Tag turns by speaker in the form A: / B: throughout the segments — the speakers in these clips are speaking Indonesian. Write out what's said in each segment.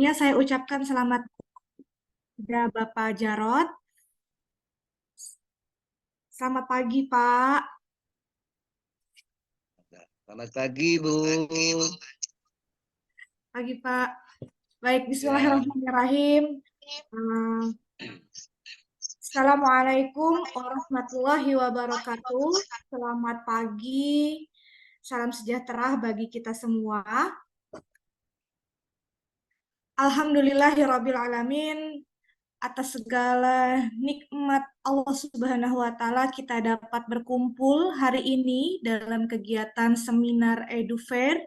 A: Saya ucapkan selamat kepada Bapak Jarot. Selamat pagi, Pak.
B: Selamat pagi, Bu.
A: Pagi, Pak. Baik,
B: Ya,
A: bismillahirrahmanirrahim. Assalamualaikum warahmatullahi wabarakatuh. Selamat pagi. Salam sejahtera bagi kita semua. Alhamdulillahirabbil alamin. Atas segala nikmat Allah Subhanahu wa Ta'ala, kita dapat berkumpul hari ini dalam kegiatan seminar EduFair.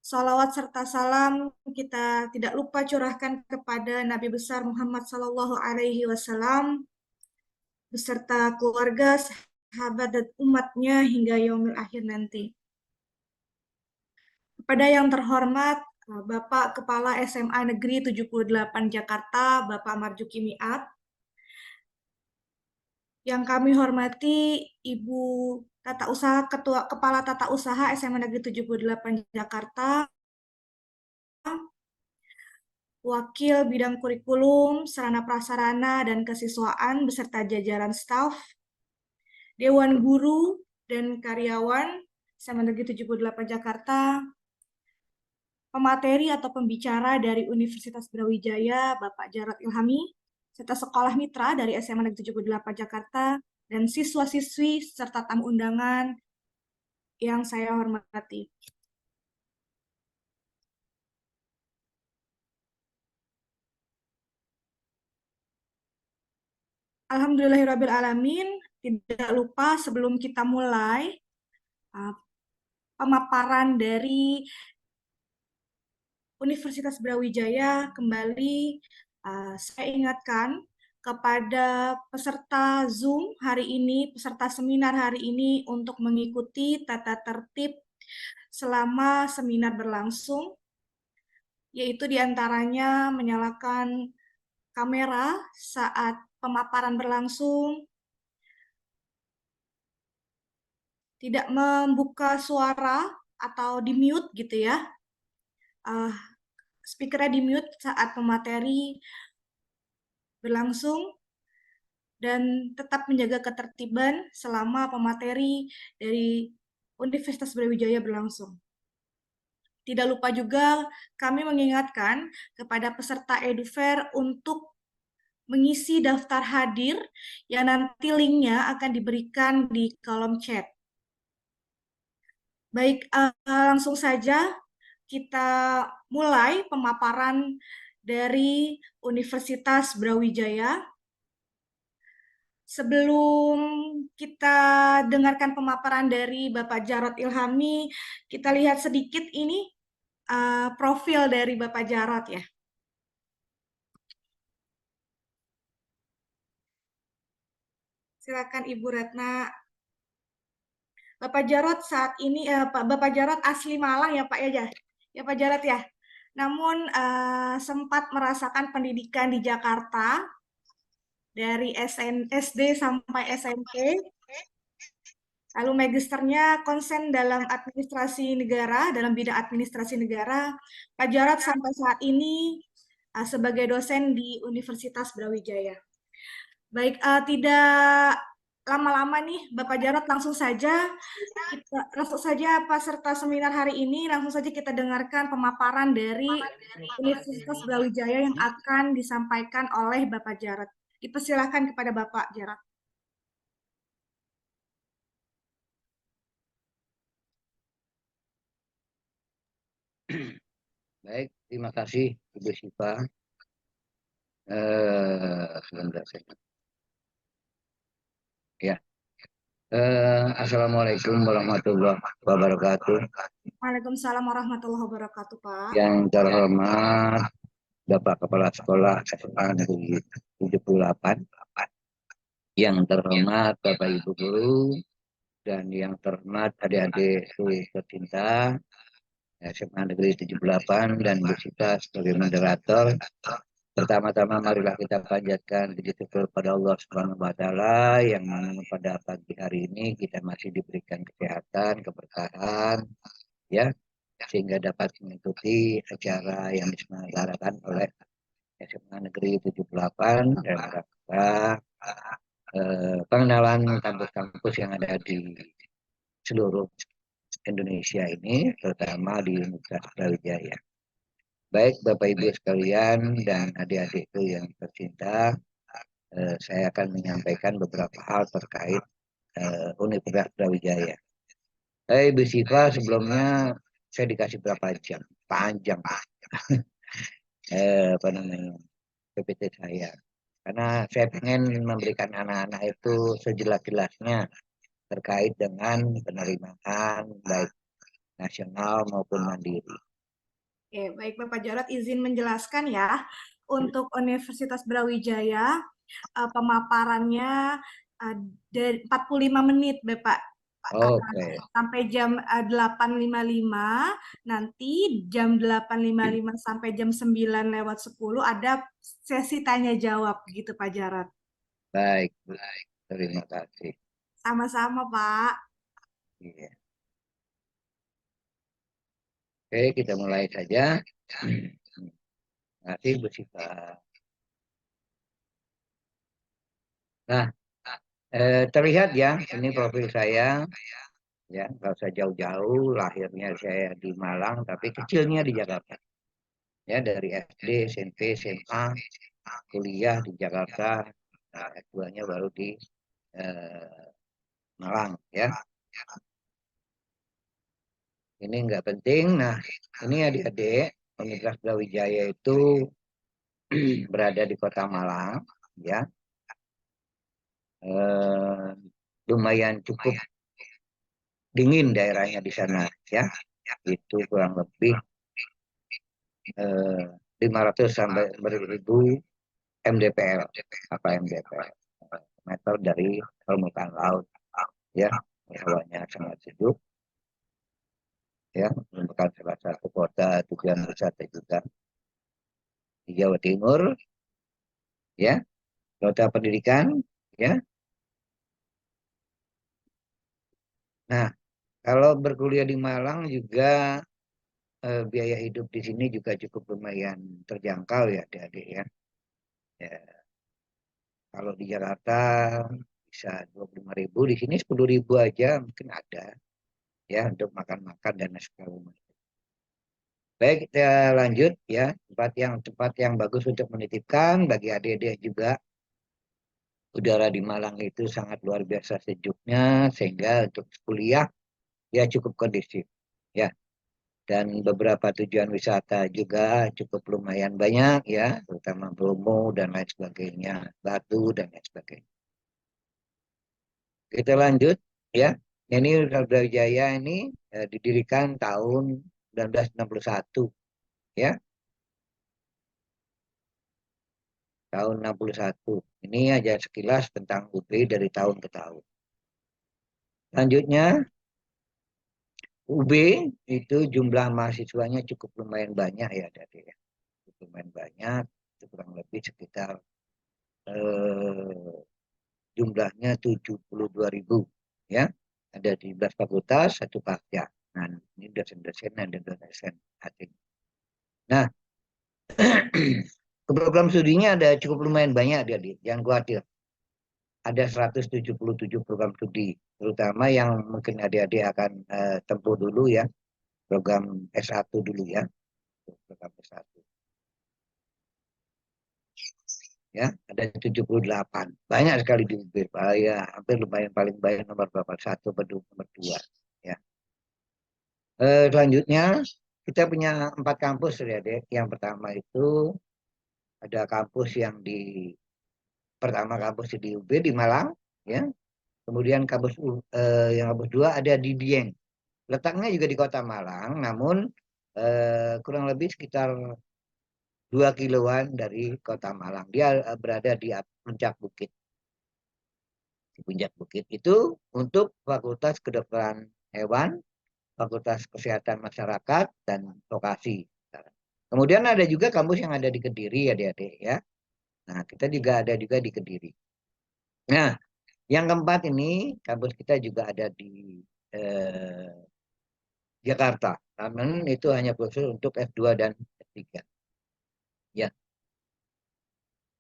A: Salawat serta salam kita tidak lupa curahkan kepada Nabi besar Muhammad Sallallahu Alaihi Wasallam beserta keluarga, sahabat dan umatnya hingga yaumil akhir nanti. Kepada yang terhormat Bapak Kepala SMA Negeri 78 Jakarta, Bapak Marjuki Miat. Yang kami hormati Ibu Tata Usaha Kepala Tata Usaha SMA Negeri 78 Jakarta, Wakil Bidang Kurikulum, Sarana Prasarana dan Kesiswaan beserta jajaran staf, Dewan Guru dan karyawan SMA Negeri 78 Jakarta, pemateri atau pembicara dari Universitas Brawijaya, Bapak Jarot Ilhami, serta sekolah mitra dari SMA Negeri 78 Jakarta, dan siswa-siswi serta tamu undangan yang saya hormati. Alhamdulillahirrabbilalamin, tidak lupa sebelum kita mulai pemaparan dari Universitas Brawijaya, kembali saya ingatkan kepada peserta Zoom hari ini, peserta seminar hari ini untuk mengikuti tata tertib selama seminar berlangsung, yaitu diantaranya menyalakan kamera saat pemaparan berlangsung, tidak membuka suara atau di-mute gitu ya. Speakernya di-mute saat pemateri berlangsung, dan tetap menjaga ketertiban selama pemateri dari Universitas Brawijaya berlangsung. Tidak lupa juga kami mengingatkan kepada peserta EduFair untuk mengisi daftar hadir yang nanti linknya akan diberikan di kolom chat. Baik, langsung saja kita mulai pemaparan dari Universitas Brawijaya. Sebelum kita dengarkan pemaparan dari Bapak Jarot Ilhami, kita lihat sedikit ini profil dari Bapak Jarot ya. Silakan Ibu Retna. Bapak Jarot saat ini, Bapak Jarot asli Malang ya Pak ya, ya Pak Jarot ya. Namun sempat merasakan pendidikan di Jakarta dari SD sampai SMP. Lalu magisternya konsen dalam administrasi negara, dalam bidang administrasi negara. Pak Jarot sampai saat ini sebagai dosen di Universitas Brawijaya. Baik, tidak lama-lama nih, Bapak Jarot langsung saja peserta seminar hari ini, langsung saja kita dengarkan pemaparan dari Universitas Brawijaya yang akan disampaikan oleh Bapak Jarot. Dipersilakan kepada Bapak Jarot.
B: baik. Terima kasih, Ibu Syifa. Sebentar saya. Ya. Assalamualaikum warahmatullahi wabarakatuh.
A: Waalaikumsalam warahmatullahi wabarakatuh, Pak.
B: Yang terhormat Bapak Kepala Sekolah SMA Negeri 78, yang terhormat Bapak Ibu Guru, dan yang terhormat adik-adik tercinta SMA Negeri 78 dan Bu Sita sebagai moderator. Pertama-tama marilah kita panjatkan puji syukur pada Allah Subhanahu wa Ta'ala yang pada pagi hari ini kita masih diberikan kesehatan, keberkahan, ya, sehingga dapat mengikuti acara yang diselenggarakan oleh SMA Negeri 78 dan rangka pengenalan kampus-kampus yang ada di seluruh Indonesia ini, terutama di Universitas Brawijaya. Baik Bapak Ibu sekalian dan adik-adikku yang tercinta, saya akan menyampaikan beberapa hal terkait Universitas Brawijaya. Ibu Siva, sebelumnya saya dikasih berapa jam? Panjang, apa namanya, PPT saya. Karena saya pengen memberikan anak-anak itu sejelas-jelasnya terkait dengan penerimaan baik nasional maupun mandiri.
A: Oke, baik Bapak Jarot izin menjelaskan ya. Untuk Universitas Brawijaya, pemaparannya dari 45 menit, Bapak.
B: Oke,
A: Sampai jam 8.55, nanti jam 8.55 sampai jam 9:10 ada sesi tanya jawab gitu Pak Jarot.
B: baik, terima kasih.
A: Sama-sama Pak.
B: Iya. Oke, kita mulai saja. Terima kasih Bu Siva. Nah, terlihat ya, ini profil saya. Ya, nggak usah jauh-jauh, lahirnya saya di Malang, tapi kecilnya di Jakarta. Ya, dari SD, SMP, SMA, kuliah di Jakarta, nah, S2-nya baru di eh, Malang. Ya, ini nggak penting. Nah, ini adik-adik, Universitas Brawijaya itu berada di Kota Malang. Ya, eh, lumayan cukup dingin daerahnya di sana. Ya, itu kurang lebih 500 sampai 1000 MDPL, apa MDPL, meter dari permukaan laut. Ya, hawanya sangat sejuk. Ya, merupakan salah satu kota tujuan wisata juga di Jawa Timur. Ya, kota pendidikan. Ya, nah kalau berkuliah di Malang juga biaya hidup di sini juga cukup lumayan terjangkau ya adik-adik ya. Ya, kalau di Jakarta bisa 25.000, di sini 10.000 aja mungkin ada ya untuk makan-makan dan segala macam. Baik, kita lanjut ya. Tempat yang bagus untuk menitipkan bagi adik-adik juga. Udara di Malang itu sangat luar biasa sejuknya sehingga untuk kuliah ya cukup kondisif ya. Dan beberapa tujuan wisata juga cukup lumayan banyak ya, terutama Bromo dan lain sebagainya, Batu dan lain sebagainya. Kita lanjut ya. Ini Universitas Brawijaya ini didirikan tahun 1961 ya, tahun 61. Ini aja sekilas tentang UB dari tahun ke tahun. Selanjutnya UB itu jumlah mahasiswanya cukup lumayan banyak ya, Dade, ya. Cukup lumayan banyak, itu kurang lebih sekitar eh, jumlahnya 72.000 ya. Ada di 11 fakultas, satu fakultas. Nah, ini dosen-dosen dan dosen asing. Nah, ke program studinya ada cukup lumayan banyak dia, jangan khawatir. Ada 177 program studi, terutama yang mungkin adik-adik akan tempuh dulu ya, program S1 dulu ya, program S1. Ya, ada 78. Banyak sekali di UB, ya, hampir lumayan paling banyak nomor berapa? Satu, nomor dua. Ya. Selanjutnya, kita punya 4 kampus ya, Dek. Yang pertama itu ada kampus yang kampus di UB di Malang, ya. Kemudian yang kampus dua ada di Dieng. Letaknya juga di Kota Malang, namun kurang lebih sekitar 2 kiloan dari Kota Malang. Dia berada di puncak bukit. Di puncak bukit itu untuk Fakultas Kedokteran Hewan, Fakultas Kesehatan Masyarakat, dan Vokasi. Kemudian ada juga kampus yang ada di Kediri ya adik-adik ya. Nah, kita juga ada juga di Kediri. Nah, yang keempat ini kampus kita juga ada di Jakarta. Namun itu hanya khusus untuk S2 dan S3. Ya.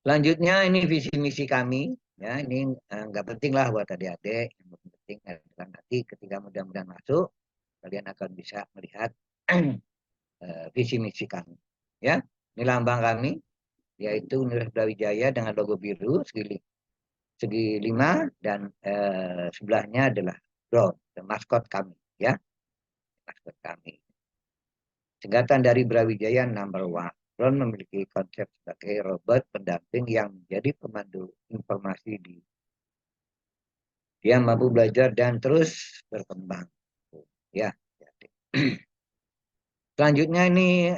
B: Selanjutnya ini visi misi kami. Ya, ini nggak penting lah buat adik-adik. Yang penting adalah nanti ketika mudah-mudahan masuk, kalian akan bisa melihat visi misi kami. Ya, ini lambang kami, yaitu Universitas Brawijaya dengan logo biru segi 5 dan sebelahnya adalah drone, maskot kami. Ya, maskot kami. Singkatan dari Brawijaya Number One. Drone memiliki konsep sebagai robot pendamping yang menjadi pemandu informasi di dia mampu belajar dan terus berkembang. Ya. Selanjutnya ini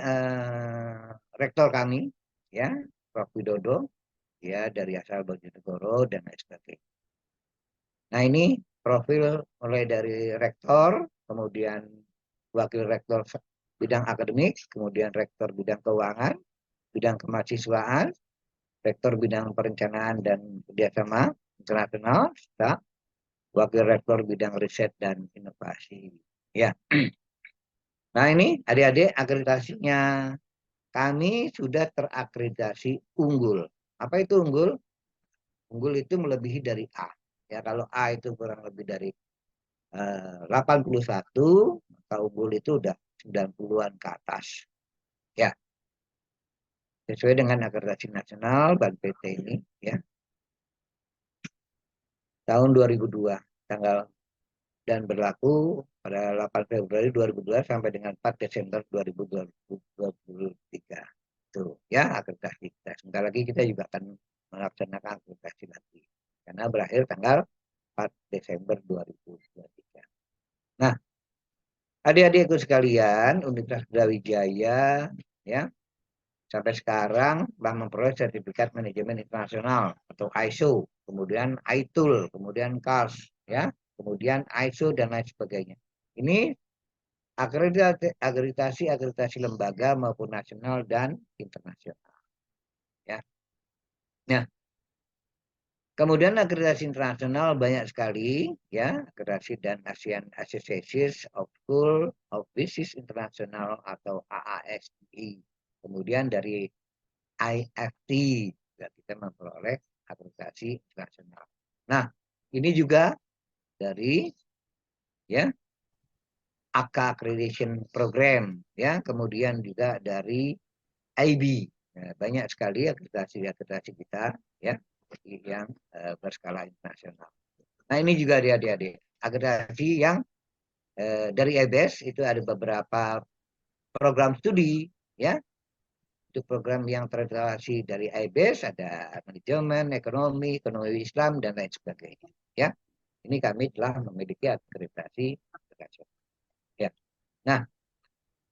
B: rektor kami, ya, Prof. Widodo, ya dari asal Bojonegoro dan lain sebagainya. Nah ini profil mulai dari rektor, kemudian wakil rektor bidang akademik, kemudian rektor bidang keuangan, bidang kemahasiswaan, rektor bidang perencanaan dan kerjasama internasional, serta wakil rektor bidang riset dan inovasi. Ya. Nah ini adik-adik akreditasinya kami sudah terakreditasi unggul. Apa itu unggul? Unggul itu melebihi dari A. Ya kalau A itu kurang lebih dari 81, maka unggul itu udah 90-an ke atas. Ya, sesuai dengan akreditasi nasional BAN PT ini ya. Tahun 2002 tanggal dan berlaku pada 8 Februari 2002 sampai dengan 4 Desember 2023. Tuh, ya akreditasi kita. Sebentar lagi kita juga akan melaksanakan akreditasi nanti. Karena berakhir tanggal 4 Desember 2023. Nah, adik-adikku sekalian, Universitas Brawijaya ya, sampai sekarang telah memperoleh sertifikat manajemen internasional atau ISO, kemudian ITUL, kemudian CARS, ya, kemudian ISO dan lain sebagainya. Ini akreditasi lembaga maupun nasional dan internasional. Ya. Nah, kemudian akreditasi internasional banyak sekali, ya, akreditasi dan ASEAN Associations of School of Business International atau AASI. Kemudian dari IFT juga kita memperoleh akreditasi internasional. Nah, ini juga dari ya AK Accreditation Program, ya, kemudian juga dari IB. Nah, banyak sekali akreditasi kita ya yang berskala internasional. Nah, ini juga adik-adik akreditasi yang dari EBS itu ada beberapa program studi ya. Untuk program yang terakreditasi dari IBS ada manajemen, ekonomi Islam dan lain sebagainya. Ya, ini kami telah memiliki akreditasi internasional. Ya. Nah,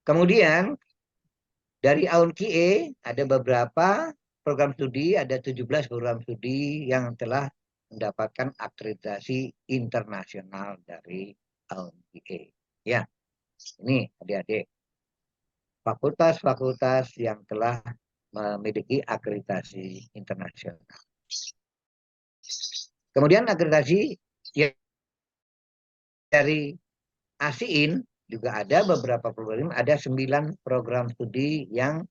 B: kemudian dari AUNKIE ada beberapa program studi, ada 17 program studi yang telah mendapatkan akreditasi internasional dari AUNKIE. Ya, ini adik-adik fakultas-fakultas yang telah memiliki akreditasi internasional. Kemudian akreditasi yang dari ASIIN juga ada beberapa program, ada 9 program studi yang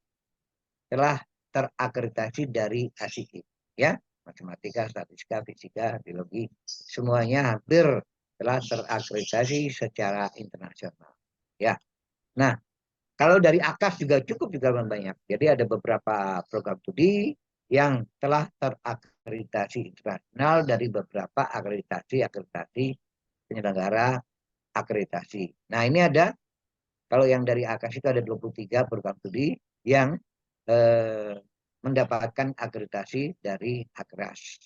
B: telah terakreditasi dari ASIIN. Ya, matematika, statistika, fisika, biologi, semuanya hampir telah terakreditasi secara internasional. Ya, nah kalau dari AKAS juga cukup juga banyak. Jadi ada beberapa program studi yang telah terakreditasi internasional dari beberapa akreditasi penyelenggara akreditasi. Nah ini ada, kalau yang dari AKAS itu ada 23 program studi yang mendapatkan akreditasi dari AKAS.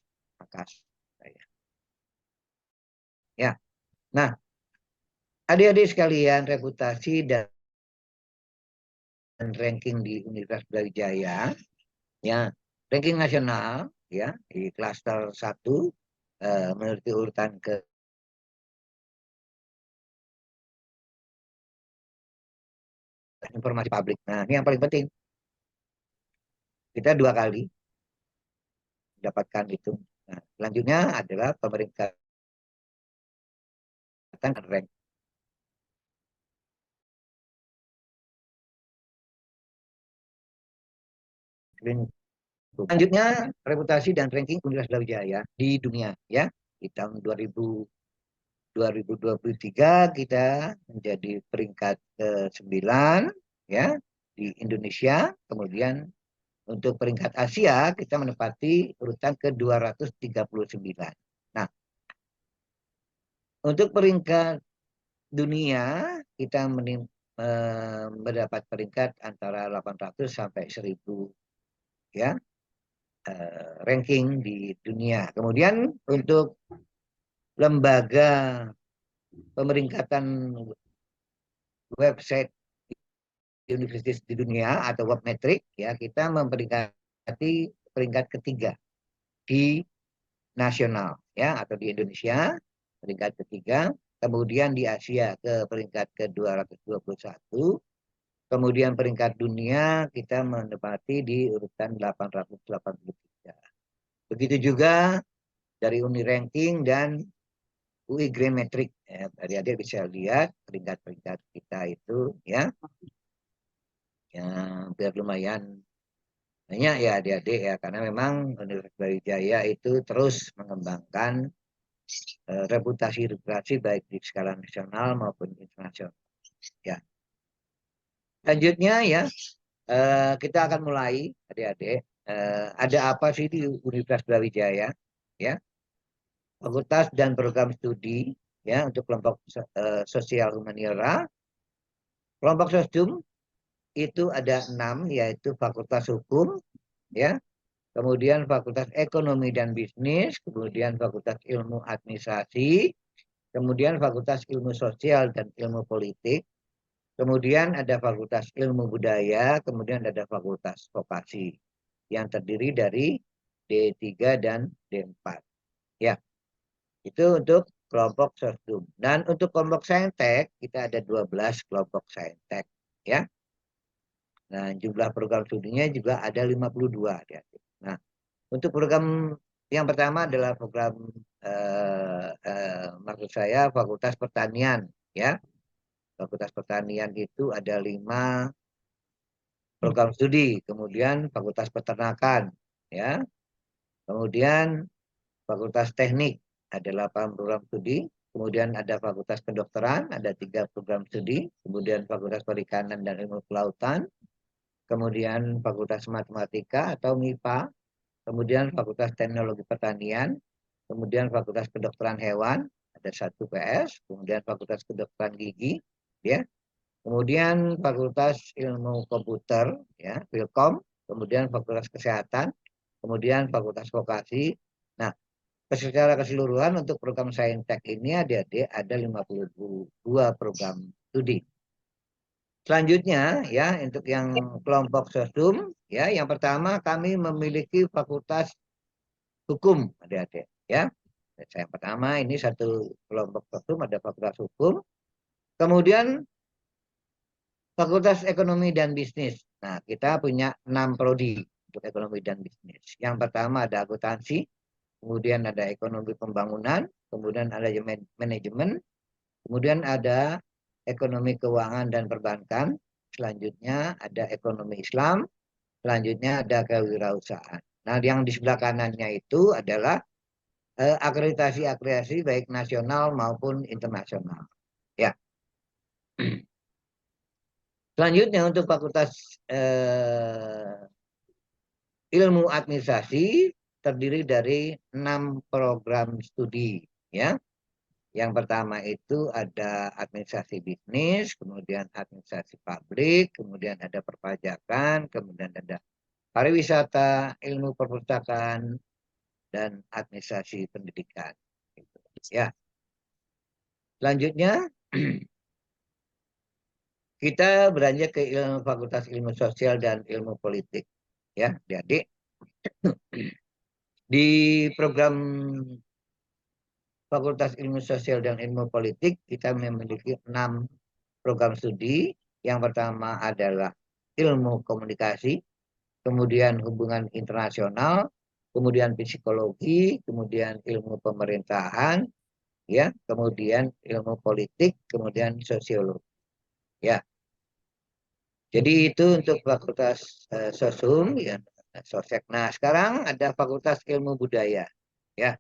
B: Ya, nah adik-adik sekalian, reputasi dan ranking di Universitas Brawijaya, ya, ranking nasional, ya, di klaster 1 menurut urutan ke informasi publik. Nah, ini yang paling penting. Kita 2 kali mendapatkan itu. Nah, selanjutnya adalah pemerintah rank Selanjutnya, reputasi dan ranking Universitas Brawijaya di dunia ya. Di tahun 2023 kita menjadi peringkat ke-9 ya di Indonesia. Kemudian untuk peringkat Asia kita menempati urutan ke-239. Nah, untuk peringkat dunia kita mendapat peringkat antara 800 sampai 1000 ya, ranking di dunia. Kemudian untuk lembaga pemeringkatan website universitas di dunia atau Webmetric ya, kita memperingkati peringkat ketiga di nasional ya, atau di Indonesia peringkat ketiga. Kemudian di Asia ke peringkat ke-221. Kemudian peringkat dunia kita menempati di urutan 883. Begitu juga dari Uni Ranking dan UI Greenmetric. Ya, adik-adik bisa lihat peringkat-peringkat kita itu ya. Biar lumayan banyak ya adik-adik ya, karena memang Universitas Brawijaya itu terus mengembangkan reputasi baik di skala nasional maupun internasional. Ya. Selanjutnya ya, kita akan mulai adik-adik. Ada apa sih di Universitas Brawijaya? Ya, fakultas dan program studi ya untuk kelompok sosial humaniora. Kelompok sosum itu ada 6, yaitu Fakultas Hukum, ya, kemudian Fakultas Ekonomi dan Bisnis, kemudian Fakultas Ilmu Administrasi, kemudian Fakultas Ilmu Sosial dan Ilmu Politik, kemudian ada Fakultas Ilmu Budaya, kemudian ada Fakultas Vokasi yang terdiri dari D3 dan D4. Ya, itu untuk kelompok sosum. Dan untuk kelompok saintek kita ada 12 kelompok saintek, ya. Nah, jumlah program studinya juga ada 52. Ya. Nah, untuk program yang pertama adalah program maksud saya Fakultas Pertanian, ya. Fakultas Pertanian itu ada 5 program studi. Kemudian Fakultas Peternakan, ya. Kemudian Fakultas Teknik ada 8 program studi. Kemudian ada Fakultas Kedokteran, ada 3 program studi. Kemudian Fakultas Perikanan dan Ilmu Kelautan. Kemudian Fakultas Matematika atau MIPA, kemudian Fakultas Teknologi Pertanian, kemudian Fakultas Kedokteran Hewan, ada 1 PS, kemudian Fakultas Kedokteran Gigi, ya, kemudian Fakultas Ilmu Komputer, ya, Filkom, kemudian Fakultas Kesehatan, kemudian Fakultas Vokasi. Nah, secara keseluruhan untuk program Saintek ini adik-adik ada 52 program studi. Selanjutnya ya, untuk yang kelompok sosum ya, yang pertama kami memiliki Fakultas Hukum adik-adik ya. Yang pertama ini satu kelompok sosum ada Fakultas Hukum. Kemudian Fakultas Ekonomi dan Bisnis. Nah, kita punya 6 prodi untuk ekonomi dan bisnis. Yang pertama ada akuntansi, kemudian ada ekonomi pembangunan, kemudian ada manajemen, kemudian ada ekonomi keuangan dan perbankan, selanjutnya ada ekonomi Islam, selanjutnya ada kewirausahaan. Nah, yang di sebelah kanannya itu adalah akreditasi baik nasional maupun internasional. Ya. Selanjutnya untuk Fakultas Ilmu Administrasi terdiri dari 6 program studi. Ya. Yang pertama itu ada administrasi bisnis, kemudian administrasi publik, kemudian ada perpajakan, kemudian ada pariwisata, ilmu perpustakaan, dan administrasi pendidikan. Ya. Selanjutnya kita beranjak ke Fakultas Ilmu Sosial dan Ilmu Politik. Ya, adik-adik. Di program Fakultas Ilmu Sosial dan Ilmu Politik kita memiliki 6 program studi. Yang pertama adalah ilmu komunikasi, kemudian hubungan internasional, kemudian psikologi, kemudian ilmu pemerintahan, ya, kemudian ilmu politik, kemudian sosiologi. Ya. Jadi itu untuk Fakultas Sosum ya. Sosek. Nah, sekarang ada Fakultas Ilmu Budaya. Ya.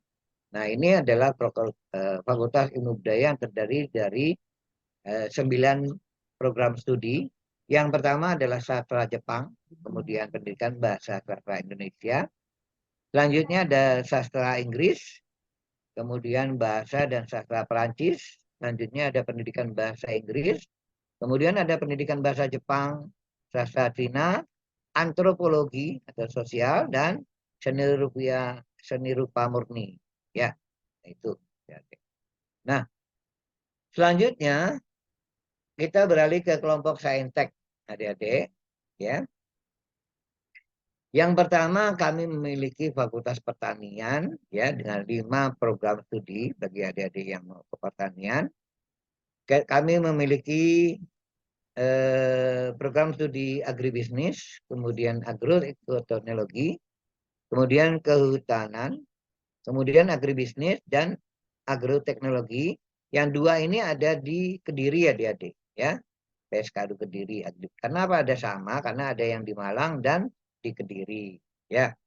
B: Nah, ini adalah Fakultas Ilmu Budaya yang terdiri dari 9 program studi. Yang pertama adalah sastra Jepang, kemudian pendidikan bahasa sastra Indonesia. Selanjutnya ada sastra Inggris, kemudian bahasa dan sastra Perancis. Selanjutnya ada pendidikan bahasa Inggris, kemudian ada pendidikan bahasa Jepang, sastra Cina, antropologi atau sosial, dan seni rupa murni. Ya, itu. Nah, selanjutnya kita beralih ke kelompok saintek, adik-adik. Ya, yang pertama kami memiliki Fakultas Pertanian, ya, dengan 5 program studi bagi adik-adik yang mau ke pertanian. Kami memiliki program studi agribisnis, kemudian agroekologi, kemudian kehutanan, kemudian agribisnis dan agroteknologi. Yang 2 ini ada di Kediri, adik-adik, ya. PSKD Kediri. Kenapa ada sama? Karena ada yang di Malang dan di Kediri. Ya.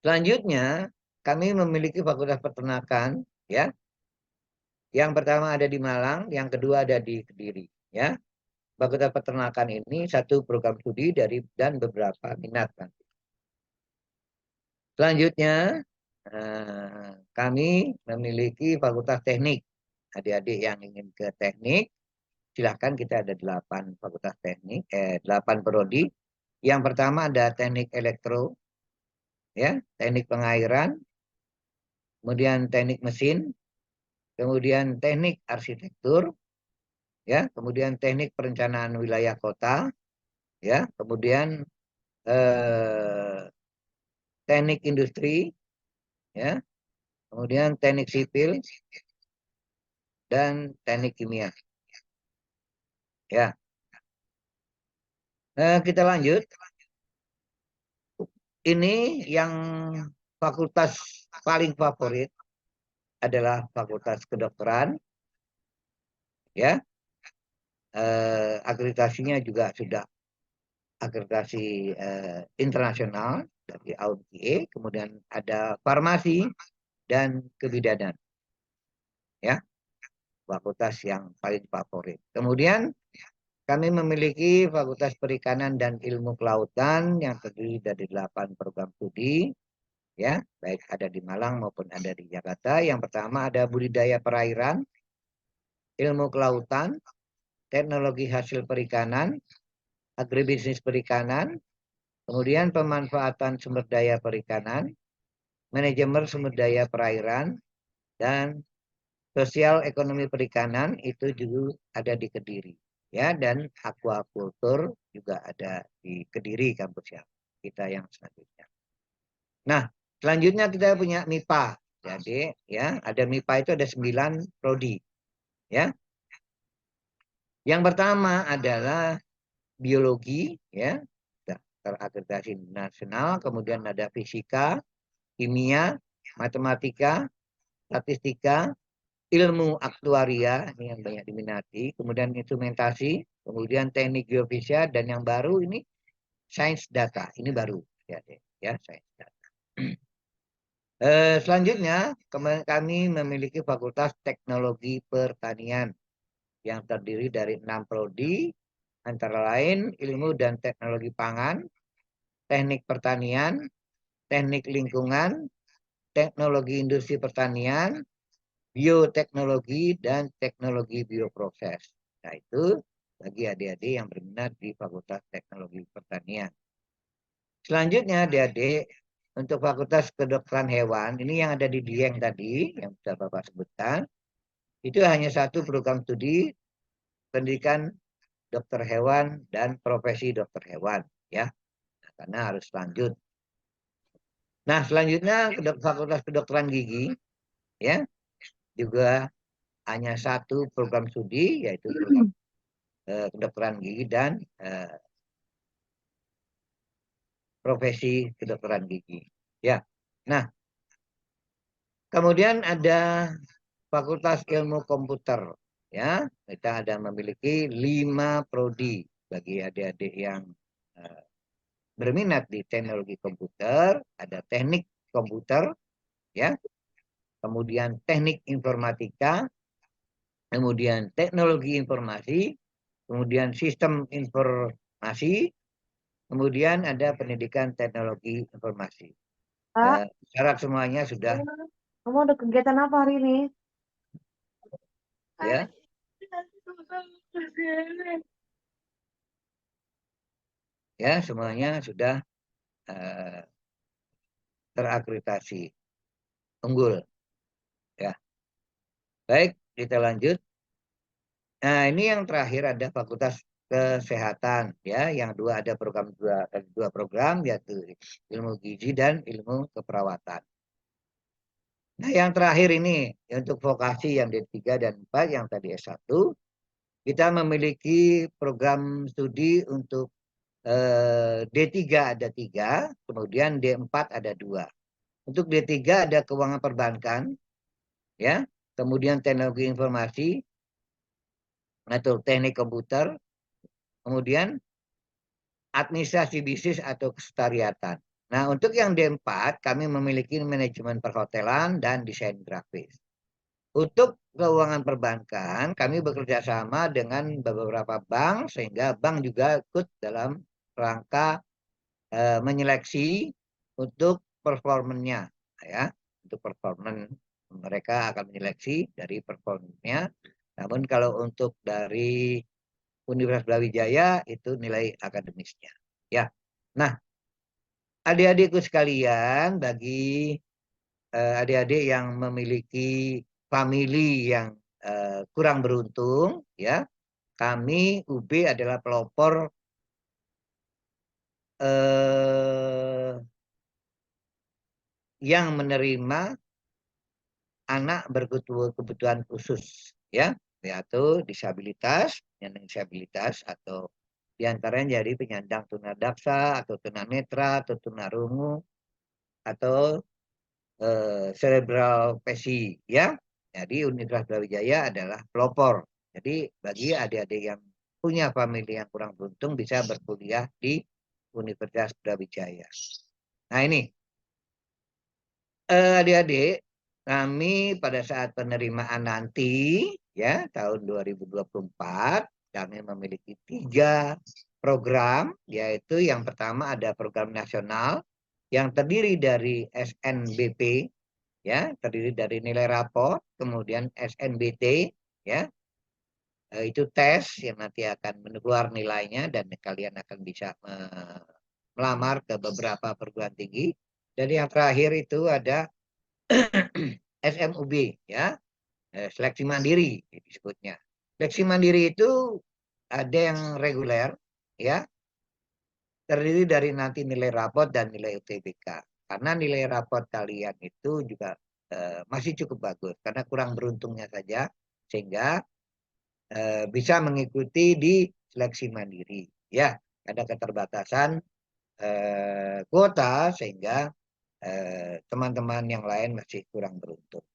B: Selanjutnya, kami memiliki Fakultas Peternakan. Ya. Yang pertama ada di Malang, yang kedua ada di Kediri. Ya. Fakultas Peternakan ini satu program studi dan beberapa minat. Selanjutnya, kami memiliki Fakultas Teknik. Adik-adik yang ingin ke teknik, silahkan, kita ada 8 fakultas teknik, 8 prodi. Yang pertama ada teknik elektro, ya, teknik pengairan, kemudian teknik mesin, kemudian teknik arsitektur, ya, kemudian teknik perencanaan wilayah kota, ya, kemudian teknik industri, ya, kemudian teknik sipil dan teknik kimia. Ya, kita lanjut. Ini yang fakultas paling favorit adalah Fakultas Kedokteran, ya. Akreditasinya juga sudah akreditasi internasional dari AUDA, kemudian ada farmasi dan kebidanan, ya, fakultas yang paling favorit. Kemudian kami memiliki Fakultas Perikanan dan Ilmu Kelautan yang terdiri dari 8 program studi, ya, baik ada di Malang maupun ada di Jakarta. Yang pertama ada budidaya perairan, ilmu kelautan, teknologi hasil perikanan, agribisnis perikanan, kemudian pemanfaatan sumber daya perikanan, manajemen sumber daya perairan, dan sosial ekonomi perikanan itu juga ada di Kediri. Ya, dan aquaculture juga ada di Kediri kampus kita yang selanjutnya. Nah, selanjutnya kita punya MIPA. Jadi, ya, ada MIPA itu ada 9 prodi, ya. Yang pertama adalah biologi, ya, terakreditasi nasional, kemudian ada fisika, kimia, matematika, statistika, ilmu aktuaria, ini yang banyak diminati, kemudian instrumentasi, kemudian teknik geofisika, dan yang baru ini sains data, ini baru, ya, sains data. Selanjutnya, kami memiliki Fakultas Teknologi Pertanian yang terdiri dari 6 prodi, antara lain ilmu dan teknologi pangan, teknik pertanian, teknik lingkungan, teknologi industri pertanian, bioteknologi, dan teknologi bioproses. Nah, itu bagi adik-adik yang berminat di Fakultas Teknologi Pertanian. Selanjutnya adik-adik, untuk Fakultas Kedokteran Hewan, ini yang ada di Dieng tadi, yang sudah Bapak sebutkan, itu hanya satu program studi pendidikan dokter hewan dan profesi dokter hewan, ya, nah, karena harus lanjut. Nah, selanjutnya Fakultas Kedokteran Gigi, ya, juga hanya satu program studi, yaitu program kedokteran gigi dan profesi kedokteran gigi. Ya. Nah, kemudian ada Fakultas Ilmu Komputer. Ya, kita ada memiliki 5 prodi bagi adik-adik yang berminat di teknologi komputer, ada teknik komputer, ya, kemudian teknik informatika, kemudian teknologi informasi, kemudian sistem informasi, kemudian ada pendidikan teknologi informasi.
C: Kak,
B: Syarat semuanya sudah,
C: kamu ada kegiatan apa hari ini?
B: ya, ya semuanya sudah terakreditasi unggul, ya. Baik, kita lanjut. Nah, ini yang terakhir ada Fakultas Kesehatan, ya. Yang dua ada dua program, yaitu ilmu gizi dan ilmu keperawatan. Nah, yang terakhir ini untuk vokasi yang D3 dan 4, yang tadi S1, kita memiliki program studi untuk D3 ada 3, kemudian D4 ada 2. Untuk D3 ada keuangan perbankan, ya, kemudian teknologi informasi atau teknik komputer, kemudian administrasi bisnis atau kesetariatan. Nah, untuk yang D4 kami memiliki manajemen perhotelan dan desain grafis. Untuk keuangan perbankan kami bekerja sama dengan beberapa bank, sehingga bank juga ikut dalam rangka menyeleksi untuk performanya, ya. Untuk performan mereka akan menyeleksi dari performanya. Namun kalau untuk dari Universitas Brawijaya itu nilai akademisnya, ya. Nah, adik-adikku sekalian, bagi adik-adik yang memiliki famili yang kurang beruntung, ya, kami UB adalah pelopor yang menerima anak berkebutuhan khusus, ya, yaitu disabilitas, penyandang disabilitas, atau diantaranya jadi penyandang tunadaksa atau tunanetra atau tunarungu atau cerebral palsy, ya. Jadi Universitas Brawijaya adalah pelopor. Jadi bagi adik-adik yang punya famili yang kurang beruntung bisa berkuliah di Universitas Brawijaya. Nah, ini adik-adik, kami pada saat penerimaan nanti, ya, tahun 2024, kami memiliki 3 program, yaitu yang pertama ada program nasional yang terdiri dari SNBP, ya, terdiri dari nilai rapor, kemudian SNBT, ya, itu tes yang nanti akan keluar nilainya dan kalian akan bisa melamar ke beberapa perguruan tinggi. Dan yang terakhir itu ada SMUB, ya, seleksi mandiri disebutnya. Seleksi mandiri itu ada yang reguler, ya, terdiri dari nanti nilai rapot dan nilai UTBK. Karena nilai rapot kalian itu juga masih cukup bagus, karena kurang beruntungnya saja, sehingga bisa mengikuti di seleksi mandiri, ya. Ada keterbatasan kuota, sehingga teman-teman yang lain masih kurang beruntung,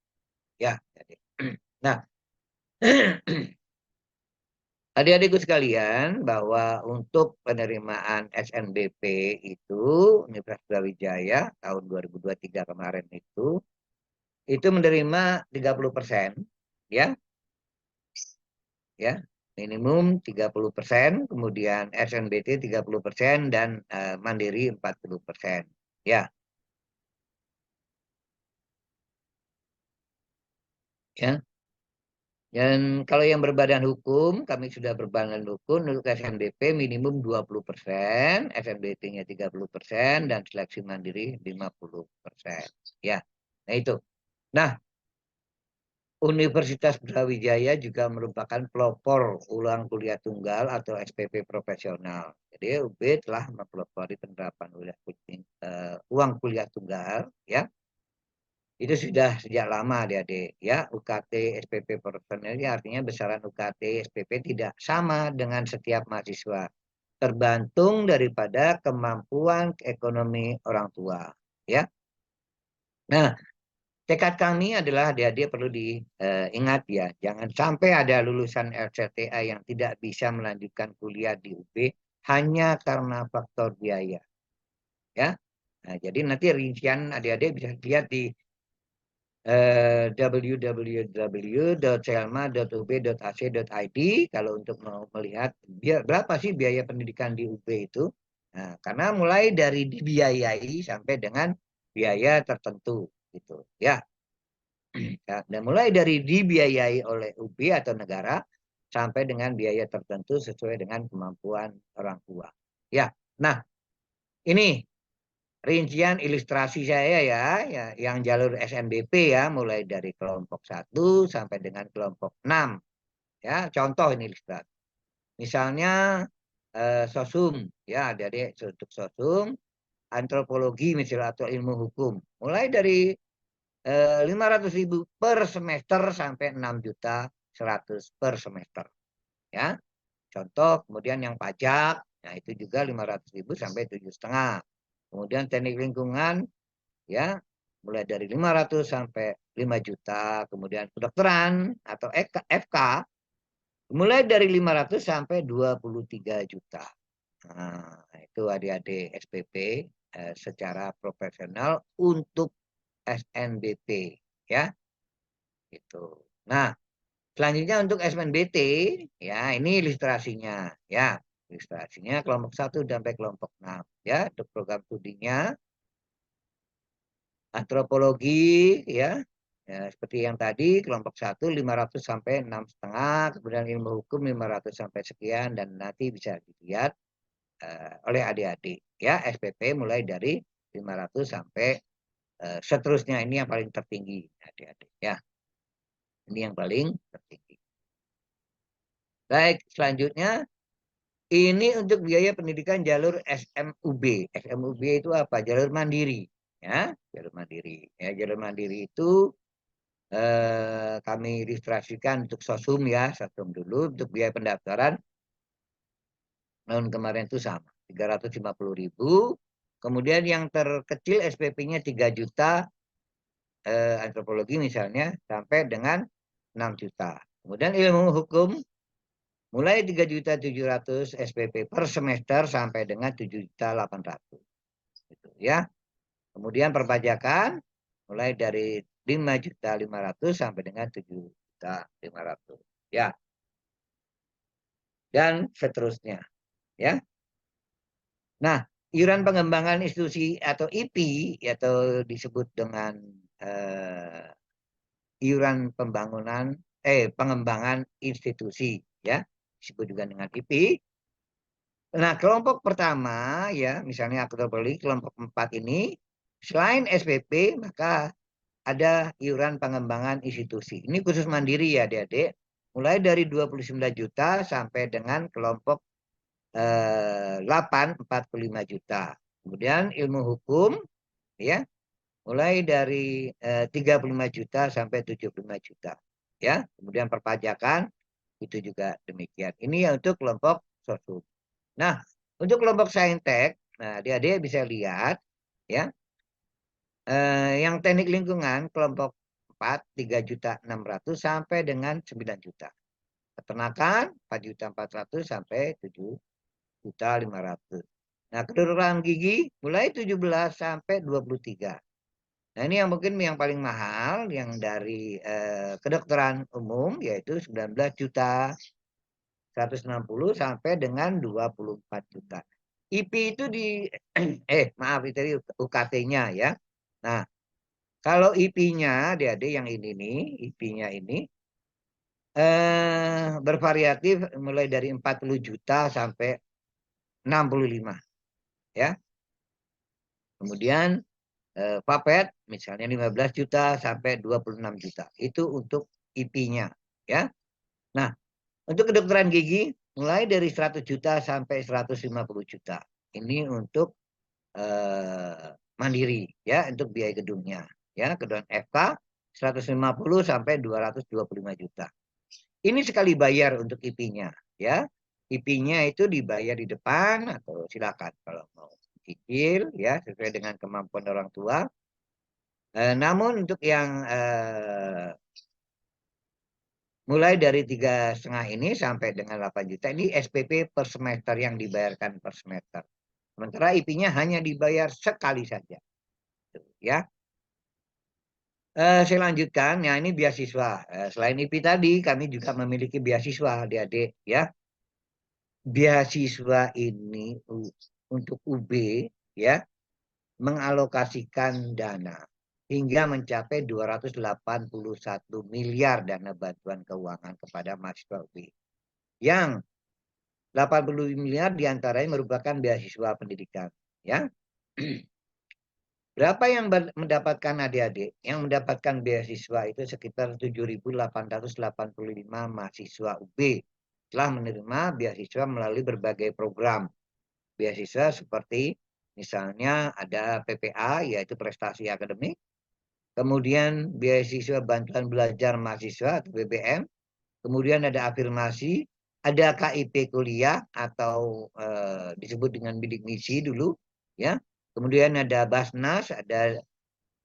B: ya. Jadi, nah, adik-adikku sekalian, bahwa untuk penerimaan SNBP itu Universitas Brawijaya tahun 2023 kemarin itu menerima 30%, ya, ya, minimum 30%, kemudian SNBT 30% dan mandiri 40%, ya. Ya. Dan kalau yang berbadan hukum, kami sudah berbadan hukum untuk SNBP minimum 20%, SNBT-nya 30%, dan seleksi mandiri 50%. Ya, nah itu. Nah, Universitas Brawijaya juga merupakan pelopor ulang kuliah tunggal atau SPP profesional. Jadi UB telah mempelopori penerapan uang kuliah tunggal, ya. Itu sudah sejak lama, adik-adik, ya. UKT SPP profesional ini artinya besaran UKT SPP tidak sama dengan setiap mahasiswa, tergantung daripada kemampuan ekonomi orang tua, ya. Nah, tekad kami adalah adik-adik perlu diingat, ya, jangan sampai ada lulusan LCTA yang tidak bisa melanjutkan kuliah di UB hanya karena faktor biaya. ya. Nah, jadi nanti rincian adik-adik bisa lihat di www.selma.ub.ac.id kalau untuk mau melihat berapa sih biaya pendidikan di UB itu. Nah, karena mulai dari dibiayai sampai dengan biaya tertentu gitu ya. Dan mulai dari dibiayai oleh UB atau negara sampai dengan biaya tertentu sesuai dengan kemampuan orang tua. Ya. Nah, ini rincian ilustrasi saya ya, yang jalur SNBP ya, mulai dari kelompok 1 sampai dengan kelompok 6. Ya, contoh ini ilustrasi. Misalnya sosum ya, adik-adik untuk sosum, antropologi misalnya atau ilmu hukum. Mulai dari 500.000 per semester sampai 6.100.000 per semester. Ya, contoh. Kemudian yang pajak, nah itu juga 500.000 sampai 7,5. Kemudian teknik lingkungan, ya mulai dari 500 sampai 5 juta. Kemudian kedokteran atau FK mulai dari 500 sampai 23 juta. Nah, itu adik-adik SPP secara profesional untuk SNBP ya. Itu. Nah, selanjutnya untuk SNBT ya, ini ilustrasinya ya. Ilustrasinya kelompok 1 sampai kelompok 6 ya, untuk program studinya antropologi ya. Ya, seperti yang tadi kelompok 1 500 sampai 6,5, kemudian ilmu hukum 500 sampai sekian, dan nanti bisa dilihat oleh adik-adik ya, SPP mulai dari 500 sampai seterusnya. Ini yang paling tertinggi adik-adik ya. Ini yang paling tertinggi. Baik, selanjutnya ini untuk biaya pendidikan jalur SMUB. SMUB itu apa? Jalur mandiri ya, jalur mandiri. Ya, jalur mandiri itu kami ilustrasikan untuk sosum ya, sosum dulu. Untuk biaya pendaftaran tahun kemarin itu sama 350.000. Kemudian yang terkecil SPP-nya 3 juta, antropologi misalnya sampai dengan 6 juta. Kemudian ilmu hukum mulai 3.700.000 SPP per semester sampai dengan 7.800.000 gitu ya. Kemudian perpajakan mulai dari 5.500.000 sampai dengan 7.500.000 ya, dan seterusnya ya. Nah, iuran pengembangan institusi atau IP atau disebut dengan iuran pengembangan institusi ya, disebut juga dengan IP. Nah, kelompok pertama ya, misalnya antropologi kelompok 4 ini, selain SPP maka ada iuran pengembangan institusi. Ini khusus mandiri ya adik-adik. Mulai dari 29 juta sampai dengan kelompok 8 45 juta. Kemudian ilmu hukum ya, mulai dari 35 juta sampai 75 juta. Ya, kemudian perpajakan itu juga demikian. Ini ya untuk kelompok sosum. Nah, untuk kelompok saintek, nah adik-adik bisa lihat ya, yang teknik lingkungan kelompok 4 3.600.000 sampai dengan 9 juta. Peternakan 4.400.000 sampai 7.500.000. Nah, kedokteran gigi mulai 17 sampai 23. Nah, ini yang mungkin yang paling mahal yang dari kedokteran umum yaitu 19 juta 160 sampai dengan 24 juta. IP itu di maaf itu tadi UKT-nya ya. Nah, kalau IP-nya adik-adik yang ini nih, IP-nya ini bervariatif mulai dari 40 juta sampai 65 ya. Kemudian Papet misalnya 15 juta sampai 26 juta. Itu untuk IP-nya ya. Nah, untuk kedokteran gigi mulai dari 100 juta sampai 150 juta. Ini untuk mandiri ya, untuk biaya gedungnya ya. Kedokteran FK 150 sampai 225 juta. Ini sekali bayar untuk IP-nya ya. IP-nya itu dibayar di depan atau silakan kalau mau cicil ya, sesuai dengan kemampuan orang tua. Namun untuk yang mulai dari 3,5 ini sampai dengan 8 juta ini SPP per semester yang dibayarkan per semester. Sementara IP-nya hanya dibayar sekali saja. Tuh, ya. Saya lanjutkan, ya ini beasiswa. Selain IP tadi, kami juga memiliki beasiswa, adik-adik. Ya, beasiswa ini untuk UB, ya, mengalokasikan dana hingga mencapai 281 miliar dana bantuan keuangan kepada mahasiswa UB. Yang 80 miliar diantaranya merupakan beasiswa pendidikan. Ya, berapa yang mendapatkan adik-adik? Yang mendapatkan beasiswa itu sekitar 7.885 mahasiswa UB telah menerima beasiswa melalui berbagai program. Beasiswa seperti misalnya ada PPA, yaitu prestasi akademik, kemudian beasiswa bantuan belajar mahasiswa atau BBM, kemudian ada afirmasi, ada KIP kuliah atau disebut dengan bidik misi dulu, ya. Kemudian ada Basnas, ada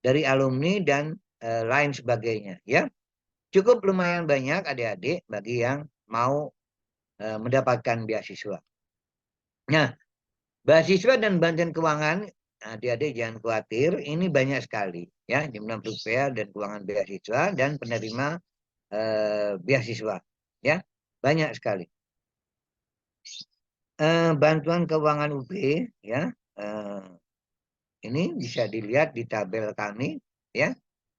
B: dari alumni dan lain sebagainya, ya. Cukup lumayan banyak adik-adik bagi yang mau mendapatkan beasiswa. Nah, beasiswa dan bantuan keuangan, adik-adik jangan khawatir, ini banyak sekali, ya, jumlah rupiah dan keuangan beasiswa dan penerima beasiswa, ya, banyak sekali. Bantuan keuangan UB, ya, ini bisa dilihat di tabel kami, ya,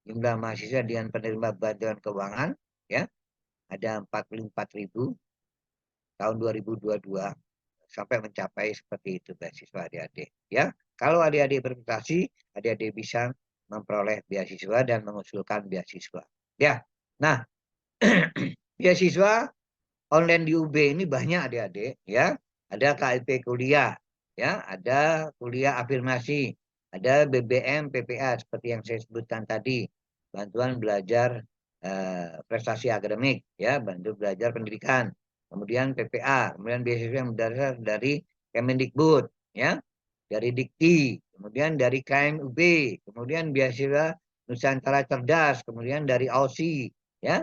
B: jumlah mahasiswa dengan penerima bantuan keuangan, ya, ada 44.000 tahun 2022 sampai mencapai seperti itu beasiswa adik-adik, ya. Kalau adik-adik berprestasi, adik-adik bisa memperoleh beasiswa dan mengusulkan beasiswa, ya. Nah, beasiswa online di UB ini banyak adik-adik, ya. Ada KIP kuliah, ya, ada kuliah afirmasi, ada BBM PPA seperti yang saya sebutkan tadi, bantuan belajar prestasi akademik, ya, bantu belajar pendidikan. Kemudian PPA, kemudian beasiswa yang berdasar dari Kemendikbud, ya, dari Dikti, kemudian dari KMUB, kemudian beasiswa Nusantara Cerdas, kemudian dari AUSI, ya.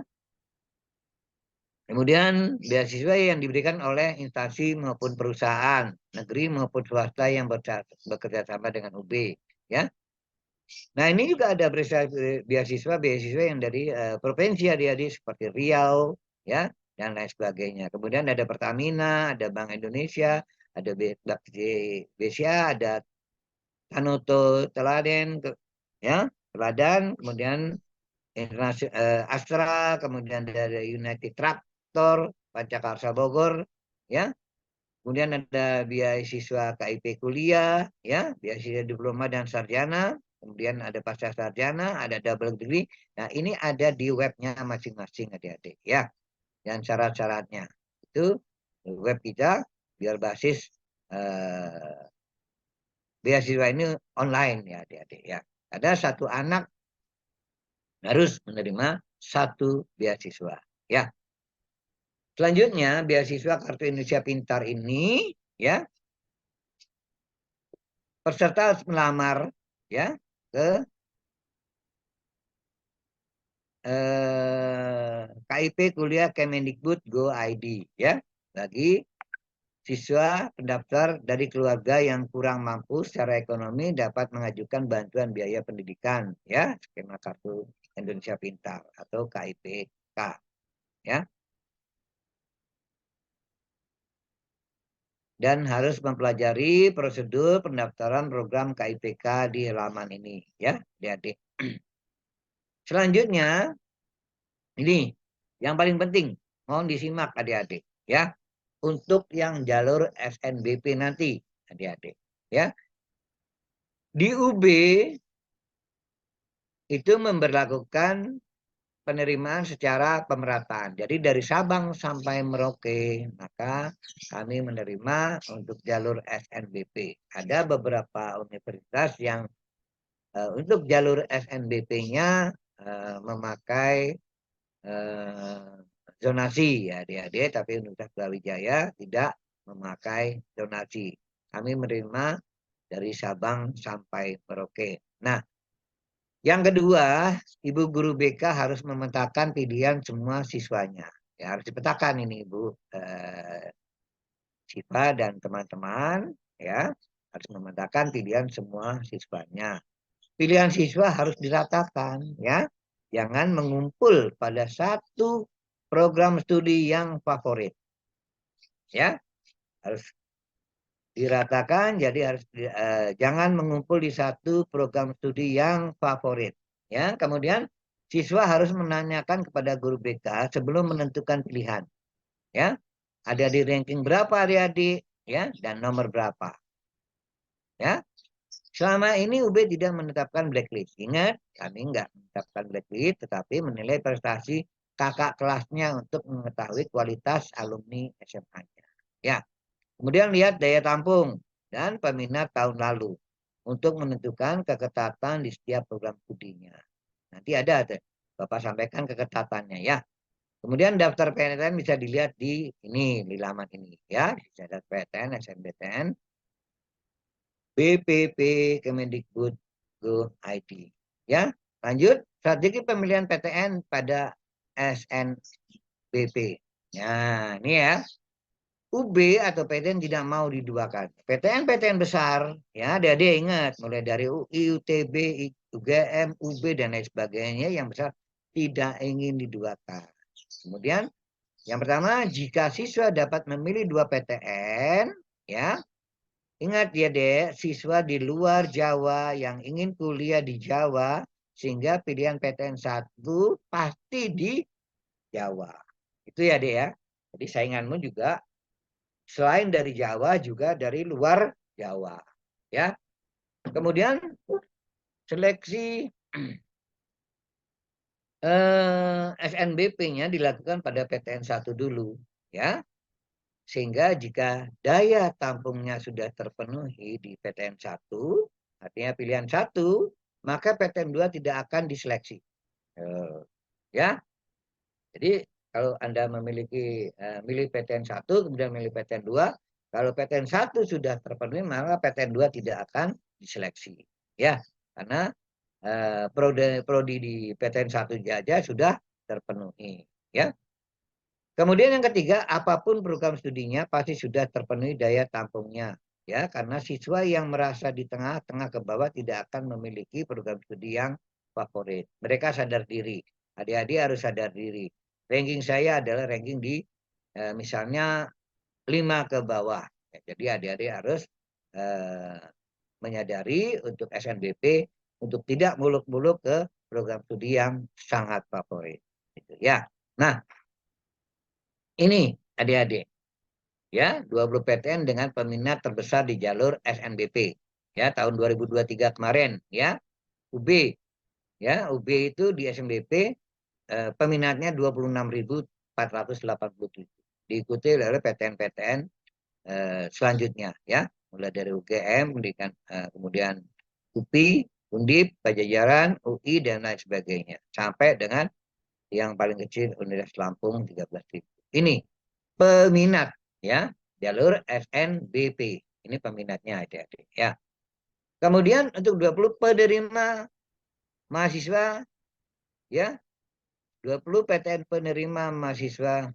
B: Kemudian beasiswa yang diberikan oleh instansi maupun perusahaan negeri maupun swasta yang bekerja sama dengan UB, ya. Nah, ini juga ada beasiswa yang dari provinsi adik-adik seperti Riau, ya, dan lain sebagainya. Kemudian ada Pertamina, ada Bank Indonesia, ada BCA, ada Tanoto Teladan, ya, Teladan, kemudian Astra, kemudian dari United Tractor, Pancakarsa Bogor, ya. Kemudian ada beasiswa KIP kuliah, ya, beasiswa diploma dan sarjana, kemudian ada pasca sarjana, ada double degree. Nah, ini ada di webnya masing-masing adik-adik, ya. Dan syarat-syaratnya itu web kita biar basis beasiswa ini online, ya adik-adik, ya. Ada satu anak harus menerima satu beasiswa, ya. Selanjutnya, beasiswa Kartu Indonesia Pintar ini, ya, peserta harus melamar, ya, ke KIP Kuliah Kemendikbud Go ID, ya, bagi siswa pendaftar dari keluarga yang kurang mampu secara ekonomi dapat mengajukan bantuan biaya pendidikan, ya, skema Kartu Indonesia Pintar atau KIPK, ya. Dan harus mempelajari prosedur pendaftaran program KIPK di halaman ini, ya, adik-adik. Selanjutnya, ini yang paling penting, mohon disimak adik-adik, ya, untuk yang jalur SNBP nanti, adik-adik, ya. Di UB itu memberlakukan penerimaan secara pemerataan. Jadi dari Sabang sampai Merauke, maka kami menerima untuk jalur SNBP. Ada beberapa universitas yang untuk jalur SNBP-nya memakai zonasi, ya adik-adik, tapi Universitas Brawijaya tidak memakai zonasi. Kami menerima dari Sabang sampai Merauke. Nah, yang kedua, Ibu Guru BK harus memetakan pilihan semua siswanya. Ya, harus dipetakan ini Ibu Siva dan teman-teman, ya, harus memetakan pilihan semua siswanya. Pilihan siswa harus diratakan, ya. Jangan mengumpul pada satu program studi yang favorit, ya. Harus diratakan, jadi harus jangan mengumpul di satu program studi yang favorit, ya. Kemudian siswa harus menanyakan kepada guru BK sebelum menentukan pilihan, ya. Ada di ranking berapa adik-adik, ya, dan nomor berapa, ya. Selama ini UB tidak menetapkan blacklist. Ingat, kami nggak menetapkan blacklist, tetapi menilai prestasi kakak kelasnya untuk mengetahui kualitas alumni SMA-nya. Ya, kemudian lihat daya tampung dan peminat tahun lalu untuk menentukan keketatan di setiap program studinya. Nanti ada tuh, Bapak sampaikan keketatannya, ya. Kemudian daftar PTN bisa dilihat di ini, di laman ini, ya. Daftar PTN, SNBTN, BPP Kemendikbud Go ID. Ya, lanjut strategi pemilihan PTN pada SNBP. Nah, ini ya. UB atau PTN tidak mau diduakan. PTN-PTN besar, ya, adik-adik ingat, mulai dari UI, UTB, UGM, UB, dan lain sebagainya yang besar tidak ingin diduakan. Kemudian, yang pertama, jika siswa dapat memilih 2 PTN, ya, ingat ya dek, siswa di luar Jawa yang ingin kuliah di Jawa, sehingga pilihan PTN 1 pasti di Jawa. Itu ya dek ya. Jadi sainganmu juga selain dari Jawa juga dari luar Jawa. Ya. Kemudian seleksi SNBP-nya dilakukan pada PTN 1 dulu. Ya. Sehingga jika daya tampungnya sudah terpenuhi di PTN 1, artinya pilihan 1, maka PTN 2 tidak akan diseleksi. Ya. Jadi kalau Anda memiliki milih PTN 1, kemudian milih PTN 2, kalau PTN 1 sudah terpenuhi, maka PTN 2 tidak akan diseleksi. Ya, karena prodi di PTN 1 saja sudah terpenuhi. Ya. Kemudian yang ketiga, apapun program studinya pasti sudah terpenuhi daya tampungnya. Ya, karena siswa yang merasa di tengah-tengah ke bawah tidak akan memiliki program studi yang favorit. Mereka sadar diri. Adik-adik harus sadar diri. Ranking saya adalah ranking di misalnya 5 ke bawah. Ya, jadi adik-adik harus menyadari untuk SNBP untuk tidak muluk-muluk ke program studi yang sangat favorit. Gitu, ya. Nah, ini adik-adik, ya, 20 PTN dengan peminat terbesar di jalur SNBP, ya, tahun 2023 kemarin, ya. UB, ya, UB itu di SNBP peminatnya 26.487, diikuti oleh PTN-PTN selanjutnya, ya, mulai dari UGM, pendidikan kemudian UPI, Undip, Pajajaran, UI, dan lain sebagainya, sampai dengan yang paling kecil Universitas Lampung 13.000. Ini peminat, ya, jalur SNBP. Ini peminatnya adik-adik, ya. Kemudian untuk 20 penerima mahasiswa, ya, 20 PTN penerima mahasiswa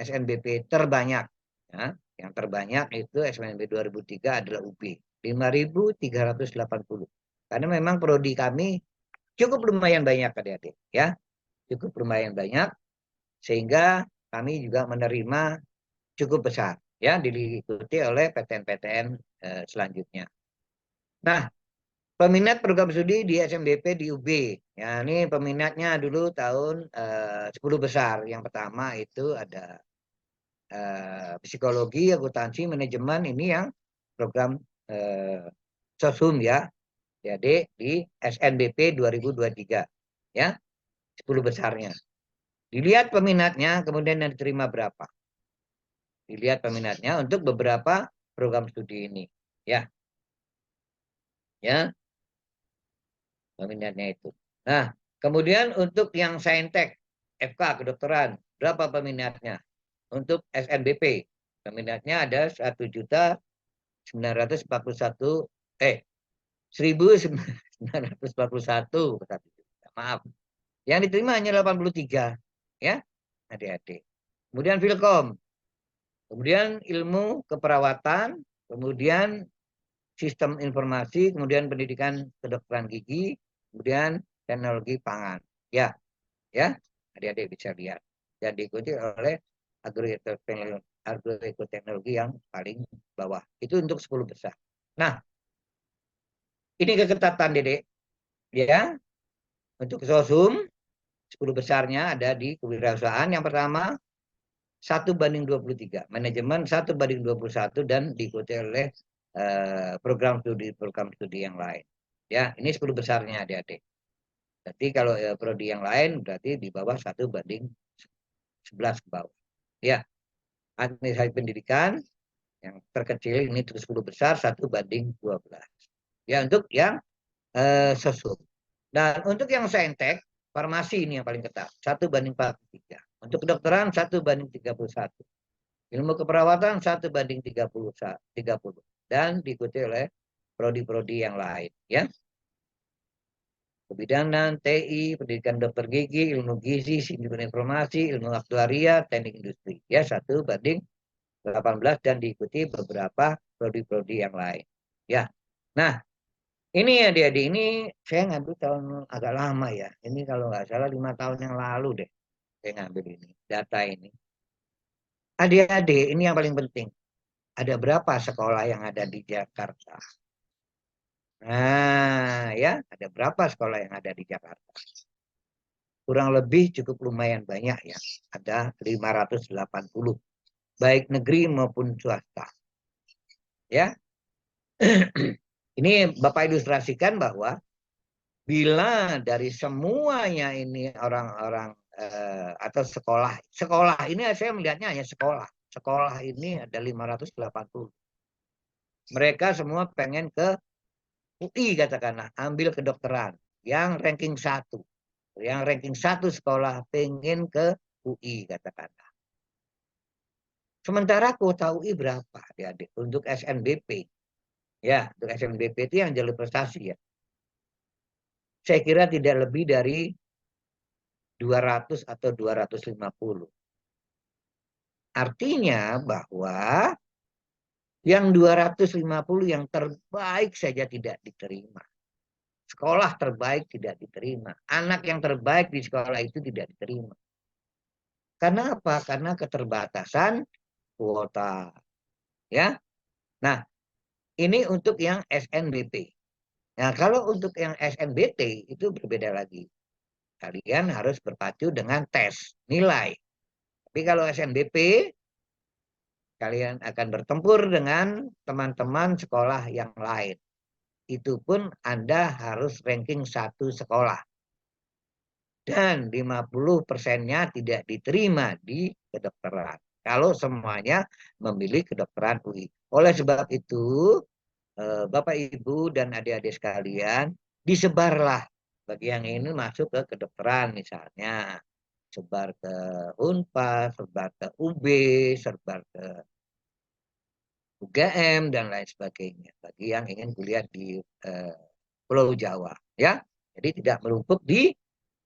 B: SNBP terbanyak, ya. Yang terbanyak itu SNBP 2003 adalah UB 5.380. Karena memang prodi kami cukup lumayan banyak adik-adik, ya. Cukup lumayan banyak sehingga kami juga menerima cukup besar, ya, diikuti oleh PTN-PTN selanjutnya. Nah, peminat program studi di SNBP di UB, ya, ini peminatnya dulu tahun 10 besar. Yang pertama itu ada psikologi, akuntansi, manajemen, ini yang program Soshum, ya, jadi di SNBP 2023, ya, 10 besarnya. Dilihat peminatnya, kemudian yang diterima berapa. Dilihat peminatnya untuk beberapa program studi ini, ya, ya, peminatnya itu. Nah, kemudian untuk yang saintek, FK kedokteran, berapa peminatnya? Untuk SNBP, peminatnya ada 1.941 1.941, maaf. Yang diterima hanya 83, ya, adik-adik. Kemudian Filkom, kemudian ilmu keperawatan, kemudian sistem informasi, kemudian pendidikan kedokteran gigi, kemudian teknologi pangan. Ya, ya, adik-adik bisa lihat. Dan diikuti oleh agroekoteknologi yang paling bawah. Itu untuk 10 besar. Nah, ini keketatan Dedek. Ya, untuk sosum 10 besarnya ada di kewirausahaan. Yang pertama 1:23, manajemen 1:21 dan diikuti oleh program studi yang lain. Ya, ini 10 besarnya adik-adik. Berarti kalau prodi yang lain berarti di bawah 1:11 ke bawah. Ya, administrasi pendidikan yang terkecil ini terus 10 besar 1:12. Ya, untuk yang sosum. Dan untuk yang saintek, farmasi ini yang paling ketat, 1:43. Untuk kedokteran 1:31. Ilmu keperawatan 1:30. Dan diikuti oleh prodi-prodi yang lain. Ya, kebidanan, TI, pendidikan dokter gigi, ilmu gizi, sinkron informasi, ilmu aktuaria, teknik industri. Ya, 1:18 dan diikuti beberapa prodi-prodi yang lain. Ya, nah ini ya adik-adik, ini saya ngambil tahun agak lama ya. Ini kalau nggak salah 5 tahun yang lalu deh saya ngambil ini, data ini. Adik-adik, ini yang paling penting. Ada berapa sekolah yang ada di Jakarta? Nah, ya, ada berapa sekolah yang ada di Jakarta? Kurang lebih cukup lumayan banyak ya. Ada 580, baik negeri maupun swasta. Ya. Ini Bapak ilustrasikan bahwa bila dari semuanya ini orang-orang atau sekolah ini saya melihatnya hanya sekolah ini ada 580. Mereka semua pengen ke UI katakanlah, ambil kedokteran yang ranking 1. Yang ranking 1 sekolah pengen ke UI katakanlah. Sementara kuota UI berapa adik-adik untuk SNBP? Ya, untuk SNBP itu yang jalur prestasi ya. Saya kira tidak lebih dari 200 atau 250. Artinya bahwa yang 250 yang terbaik saja tidak diterima. Sekolah terbaik tidak diterima. Anak yang terbaik di sekolah itu tidak diterima. Karena apa? Karena keterbatasan kuota. Ya. Nah, ini untuk yang SNBP. Nah, kalau untuk yang SNBT itu berbeda lagi. Kalian harus berpacu dengan tes, nilai. Tapi kalau SNBP, kalian akan bertempur dengan teman-teman sekolah yang lain. Itu pun Anda harus ranking 1 sekolah. Dan 50%-nya tidak diterima di kedokteran. Kalau semuanya memilih kedokteran UI. Oleh sebab itu, Bapak Ibu dan adik-adik sekalian, disebarlah bagi yang ini masuk ke kedokteran misalnya. Sebar ke Unpad, sebar ke UB, sebar ke UGM dan lain sebagainya bagi yang ingin kuliah di Pulau Jawa ya. Jadi tidak menumpuk di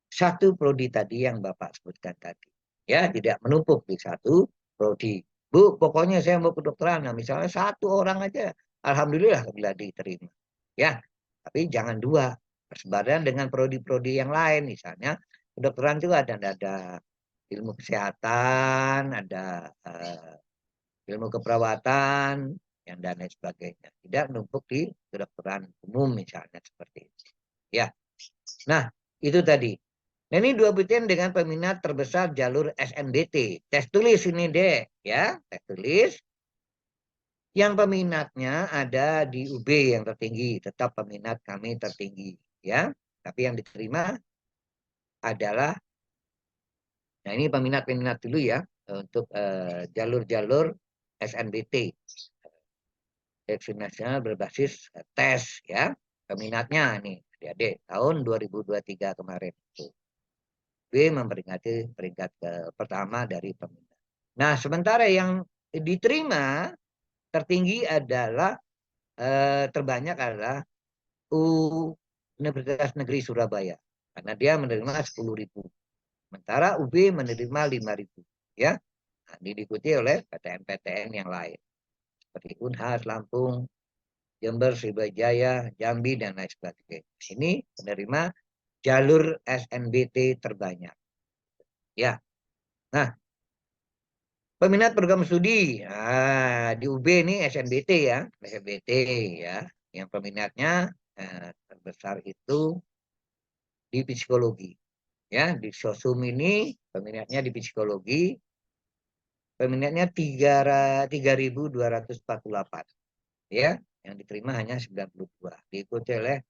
B: satu prodi tadi yang Bapak sebutkan tadi. Ya, tidak menumpuk di satu prodi. Bu, pokoknya saya mau kedokteran. Nah, misalnya satu orang aja, alhamdulillah bila diterima. Ya, tapi jangan dua. Persebaran dengan prodi-prodi yang lain. Misalnya kedokteran juga ada ilmu kesehatan, ada ilmu keperawatan, yang dan lain sebagainya. Tidak menumpuk di kedokteran umum misalnya seperti itu. Ya. Nah, itu tadi. Nah, ini 2 BTN dengan peminat terbesar jalur SNBT. Tes tulis ini deh, ya, tes tulis. Yang peminatnya ada di UB yang tertinggi, tetap peminat kami tertinggi, ya. Tapi yang diterima adalah, nah ini peminat-peminat dulu ya, untuk jalur-jalur SNBT. Seleksi nasional berbasis tes ya. Peminatnya nih adik-adik tahun 2023 kemarin itu. B memperingati peringkat pertama dari peminat. Nah, sementara yang diterima tertinggi adalah terbanyak adalah Universitas Negeri Surabaya karena dia menerima 10.000. Sementara UB menerima 5.000 ya. Nah, ini diikuti oleh PTN-PTN yang lain seperti Unhas Lampung, Jember, Sriwijaya, Jambi, dan lain sebagainya. Ini penerima jalur SNBT terbanyak. Ya, nah peminat program studi di UB ini SNBT ya, SNBT ya, yang peminatnya terbesar itu di psikologi. Ya, di sosum ini peminatnya di psikologi, peminatnya 3.248 ya, yang diterima hanya 92. Diikuti oleh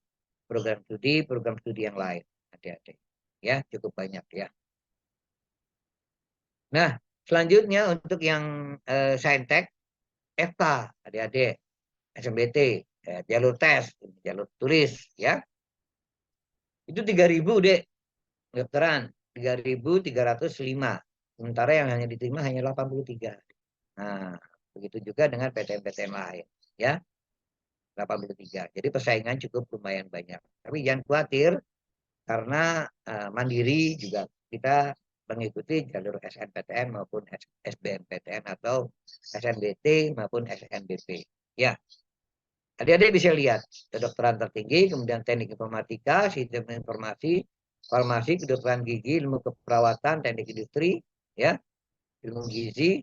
B: program studi yang lain. Adik-adik. Ya, cukup banyak ya. Nah, selanjutnya untuk yang Saintek FK, adik-adik, SMBT, jalur tes, jalur tulis ya. Itu 3.000 dek, kedokteran 3.305. Sementara yang hanya diterima hanya 83. Nah, begitu juga dengan PTN-PTN lain ya. 83. Jadi persaingan cukup lumayan banyak. Tapi jangan khawatir karena mandiri juga kita mengikuti jalur SNPTN maupun SBMPTN atau SNBT maupun SNBP. Ya, adik-adik bisa lihat kedokteran tertinggi, kemudian teknik informatika, sistem informasi, farmasi, kedokteran gigi, ilmu keperawatan, teknik industri, ya, ilmu gizi,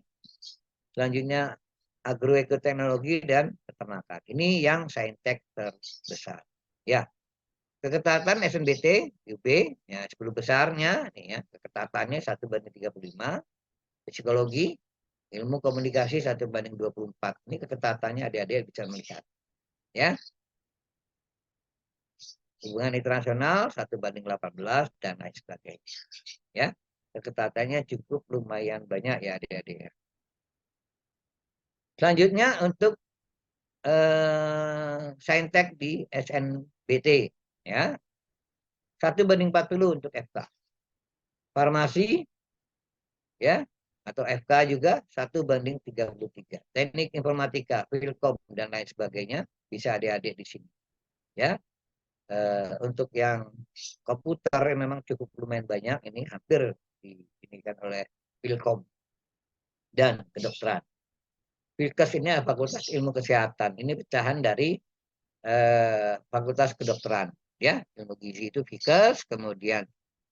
B: selanjutnya agroekoteknologi dan peternakan. Ini yang saintek terbesar. Ya, keketatan SNBT, UB, ya 10 besarnya, nih ya, keketatannya 1:35, psikologi, ilmu komunikasi 1:24. Ini keketatannya adik-adik bisa melihat. Ya, hubungan internasional 1:18 dan lain sebagainya. Ya, keketatannya cukup lumayan banyak ya adik-adik. Ya. Selanjutnya untuk saintek di SNBT, ya 1:40 untuk FK. Farmasi ya atau FK juga 1:33. Teknik informatika, Filkom dan lain sebagainya bisa adik-adik di sini. Ya, untuk yang komputer memang cukup lumayan banyak. Ini hampir diinikan oleh Filkom dan kedokteran. Filkes ini Fakultas Ilmu Kesehatan. Ini pecahan dari Fakultas Kedokteran. Ya, ilmu gizi itu Fikes, kemudian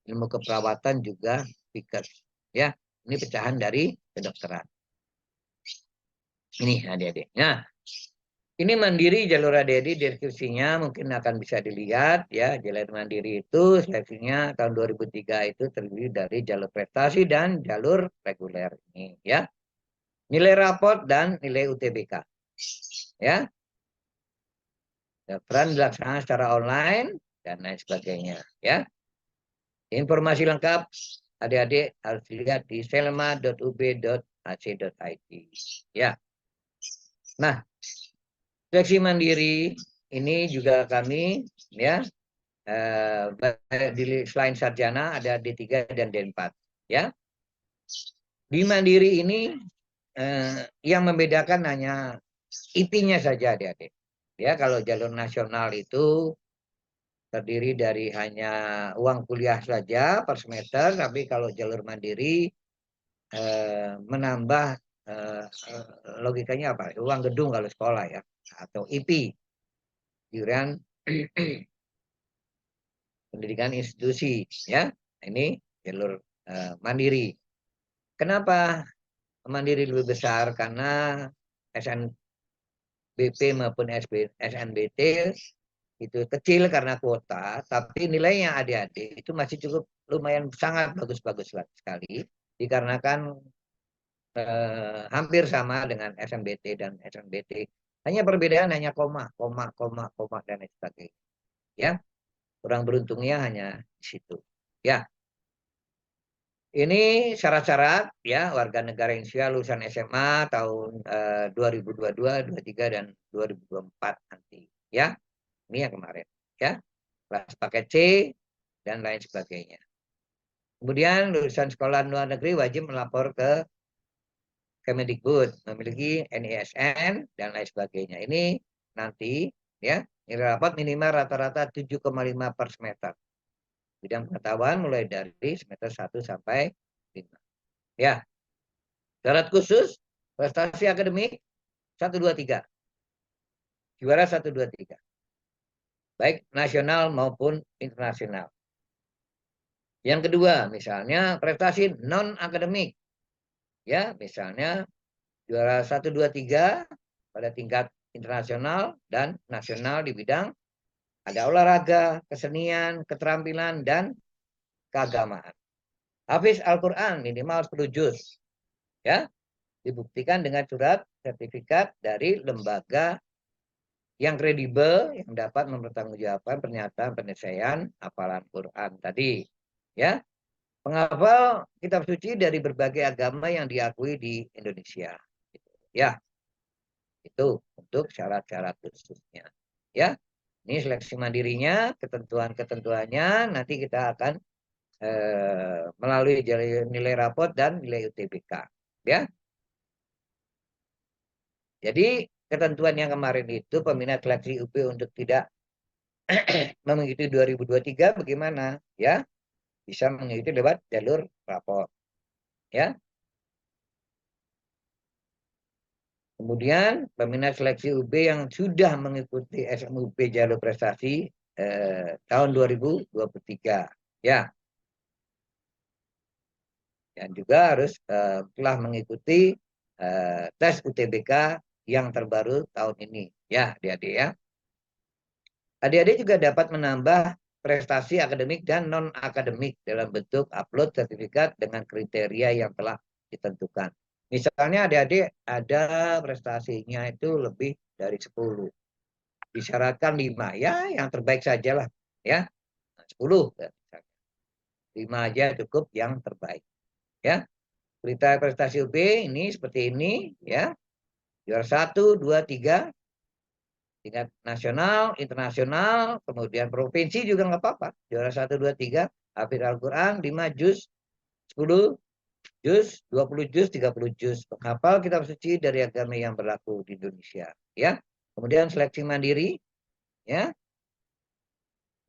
B: ilmu keperawatan juga Fikes. Ya, ini pecahan dari kedokteran. Ini adik-adik. Nah, ini mandiri jalur adik-adik deskripsinya mungkin akan bisa dilihat ya. Jalur mandiri itu seleksinya tahun 2003 itu terdiri dari jalur prestasi dan jalur reguler ini ya. Nilai raport dan nilai UTBK. Ya. Pendaftaran dilaksanakan secara online dan lain sebagainya ya. Informasi lengkap adik-adik harus dilihat di selma.ub.ac.id ya. Nah, seleksi mandiri ini juga kami ya selain sarjana ada D3 dan D4 ya. Di mandiri ini yang membedakan hanya IP-nya saja adik-adik. Ya, kalau jalur nasional itu terdiri dari hanya uang kuliah saja per semester, tapi kalau jalur mandiri menambah logikanya apa? Uang gedung kalau sekolah ya, atau IP, iuran pendidikan institusi ya. Ini jalur mandiri. Kenapa mandiri lebih besar? Karena SNBP maupun SNBT itu kecil karena kuota, tapi nilainya adik-adik itu masih cukup lumayan sangat bagus-bagus sekali, dikarenakan hampir sama dengan SNBT dan SNBT. Hanya perbedaan hanya koma dan lain sebagainya. Ya, kurang beruntungnya hanya di situ. Ya, ini syarat-syarat ya warga negara Indonesia lulusan SMA tahun 2022, 23 dan 2024 nanti. Ya, ini yang kemarin. Ya, kelas paket C dan lain sebagainya. Kemudian lulusan sekolah luar negeri wajib melapor ke Kemendikbud, memiliki NISN dan lain sebagainya. Ini nanti ya nilai rapat minimal rata-rata 7,5 per semester. Bidang pengetahuan mulai dari semester 1 sampai 5. Ya. Syarat khusus prestasi akademik 1, 2, 3. juara 1, 2, 3. Baik nasional maupun internasional. Yang kedua, misalnya prestasi non-akademik. Ya, misalnya juara 1, 2, 3 pada tingkat internasional dan nasional di bidang ada olahraga, kesenian, keterampilan, dan keagamaan. Hafiz Al-Quran minimal 10 juz. Ya, dibuktikan dengan surat sertifikat dari lembaga yang kredibel yang dapat mempertanggungjawabkan pernyataan penyelesaian hafalan Quran tadi. Ya, penghafal kitab suci dari berbagai agama yang diakui di Indonesia. Ya, itu untuk syarat-syarat khususnya. Ya, ini seleksi mandirinya, ketentuan-ketentuannya nanti kita akan melalui nilai rapot dan nilai UTBK. Ya, jadi ketentuan yang kemarin itu peminat seleksi UP untuk tidak mengikuti 2023 bagaimana? Ya, bisa mengikuti lewat jalur rapor. Ya. Kemudian peminat seleksi UB yang sudah mengikuti SMUP jalur prestasi tahun 2023. Ya. Dan juga harus telah mengikuti tes UTBK yang terbaru tahun ini. Ya, adik-adik ya. Adik-adik juga dapat menambah prestasi akademik dan non-akademik dalam bentuk upload sertifikat dengan kriteria yang telah ditentukan. Misalnya adik-adik ada prestasinya itu lebih dari 10. Disyaratkan 5. Ya, yang terbaik sajalah. Ya, 10. 5 aja cukup yang terbaik. Ya, kriteria prestasi UB ini seperti ini. Ya, juara 1, 2, 3. Tingkat nasional, internasional, kemudian provinsi juga nggak apa-apa. Juara 1, 2, 3, hafidz Al-Quran, 5 juz, 10 juz, 20 juz, 30 juz. Penghafal kitab suci dari agama yang berlaku di Indonesia. Ya. Kemudian seleksi mandiri, ya,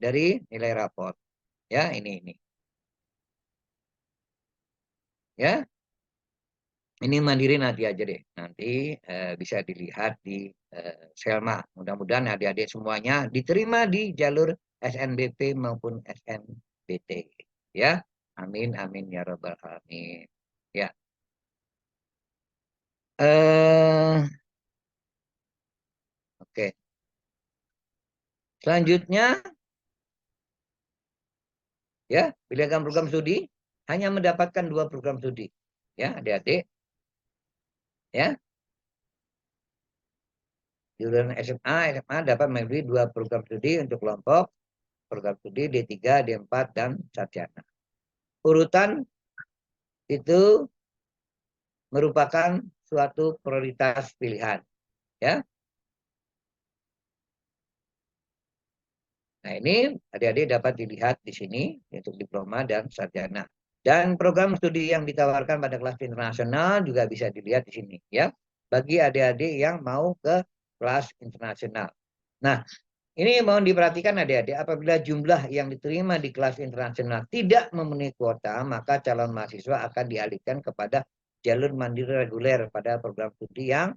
B: dari nilai raport. Ya, ini. Ya. Ini mandiri nanti aja deh. Nanti bisa dilihat di Selma. Mudah-mudahan adik-adik semuanya diterima di jalur SNBP maupun SNBT. Ya, amin amin ya robbal alamin. Ya. Oke. Selanjutnya, ya, pilihan program studi hanya mendapatkan 2 program studi. Ya, adik-adik. Ya. Jurusan SMA dapat memilih 2 program studi untuk kelompok program studi D3, D4, dan sarjana. Urutan itu merupakan suatu prioritas pilihan. Ya. Nah, ini adik-adik dapat dilihat di sini untuk diploma dan sarjana. Dan program studi yang ditawarkan pada kelas internasional juga bisa dilihat di sini. Ya, bagi adik-adik yang mau ke kelas internasional. Nah, ini mohon diperhatikan adik-adik, apabila jumlah yang diterima di kelas internasional tidak memenuhi kuota, maka calon mahasiswa akan dialihkan kepada jalur mandiri reguler pada program studi yang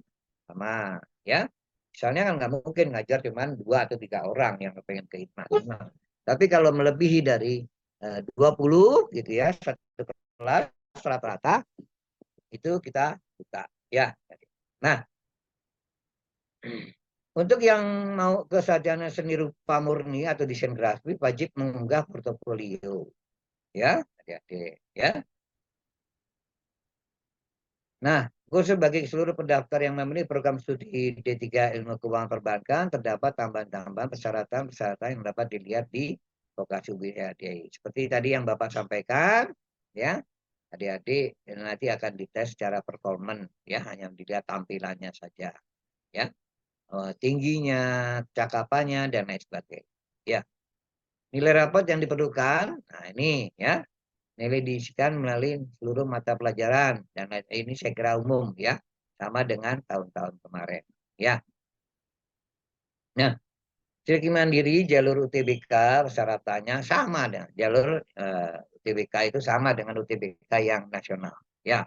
B: sama. Ya, misalnya kan nggak mungkin ngajar cuma 2 atau 3 orang yang pengen ke internasional. Tapi kalau melebihi dari 20 gitu ya, satu kelas rata-rata itu kita buka. Ya. Nah, untuk yang mau ke sarjana seni rupa murni atau desain grafis wajib mengunggah portofolio. Ya, adik-adik. Ya. Nah, khusus bagi seluruh pendaftar yang memenuhi program studi D3 Ilmu Keuangan Perbankan, terdapat tambahan-tambahan persyaratan yang dapat dilihat di lokasi UIAD. Seperti tadi yang Bapak sampaikan, ya, adik-adik nanti akan dites secara performan, ya, hanya dilihat tampilannya saja, ya, tingginya, cakapannya, dan lain sebagainya. Ya, nilai rapot yang diperlukan, nah ini, ya. Nilai diisikan melalui seluruh mata pelajaran dan ini saya kira umum ya, sama dengan tahun-tahun kemarin ya. Nah, seleksi mandiri jalur UTBK persyaratannya sama dengan jalur UTBK itu sama dengan UTBK yang nasional ya.